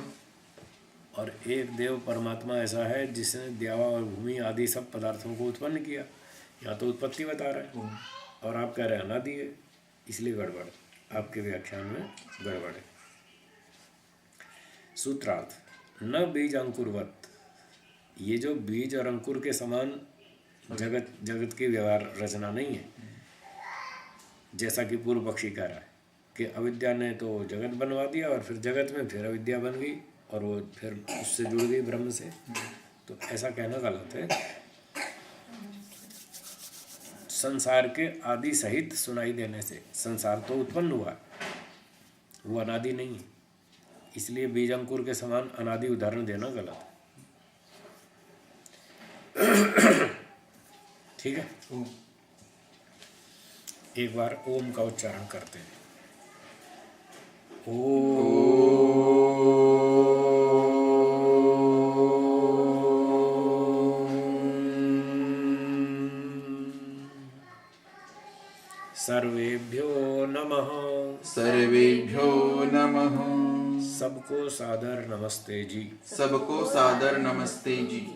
और एक देव परमात्मा ऐसा है जिसने द्यावा और भूमि आदि सब पदार्थों को उत्पन्न किया। यहाँ तो उत्पत्ति बता रहा है और आप कह रहे हैं अनादि है, इसलिए गड़बड़, आपके व्याख्यान में गड़बड़ है। सूत्रार्थ, न बीज अंकुरवत, ये जो बीज और अंकुर के समान जगत की व्यवहार रचना नहीं है, जैसा कि पूर्व पक्षी कह रहा है कि अविद्या ने तो जगत बनवा दिया और फिर जगत में फिर अविद्या बन गई और वो फिर उससे जुड़ गई ब्रह्म से। तो ऐसा कहना गलत है। संसार के आदि सहित सुनाई देने से संसार तो उत्पन्न हुआ, वो अनादि नहीं है, इसलिए बीज अंकुर के समान अनादि उदाहरण देना गलत है। ठीक है, एक बार ओम का उच्चारण करते हैं। सर्वेभ्यो नमः, सर्वेभ्यो नमः। सबको सादर नमस्ते जी, सबको सादर नमस्ते जी।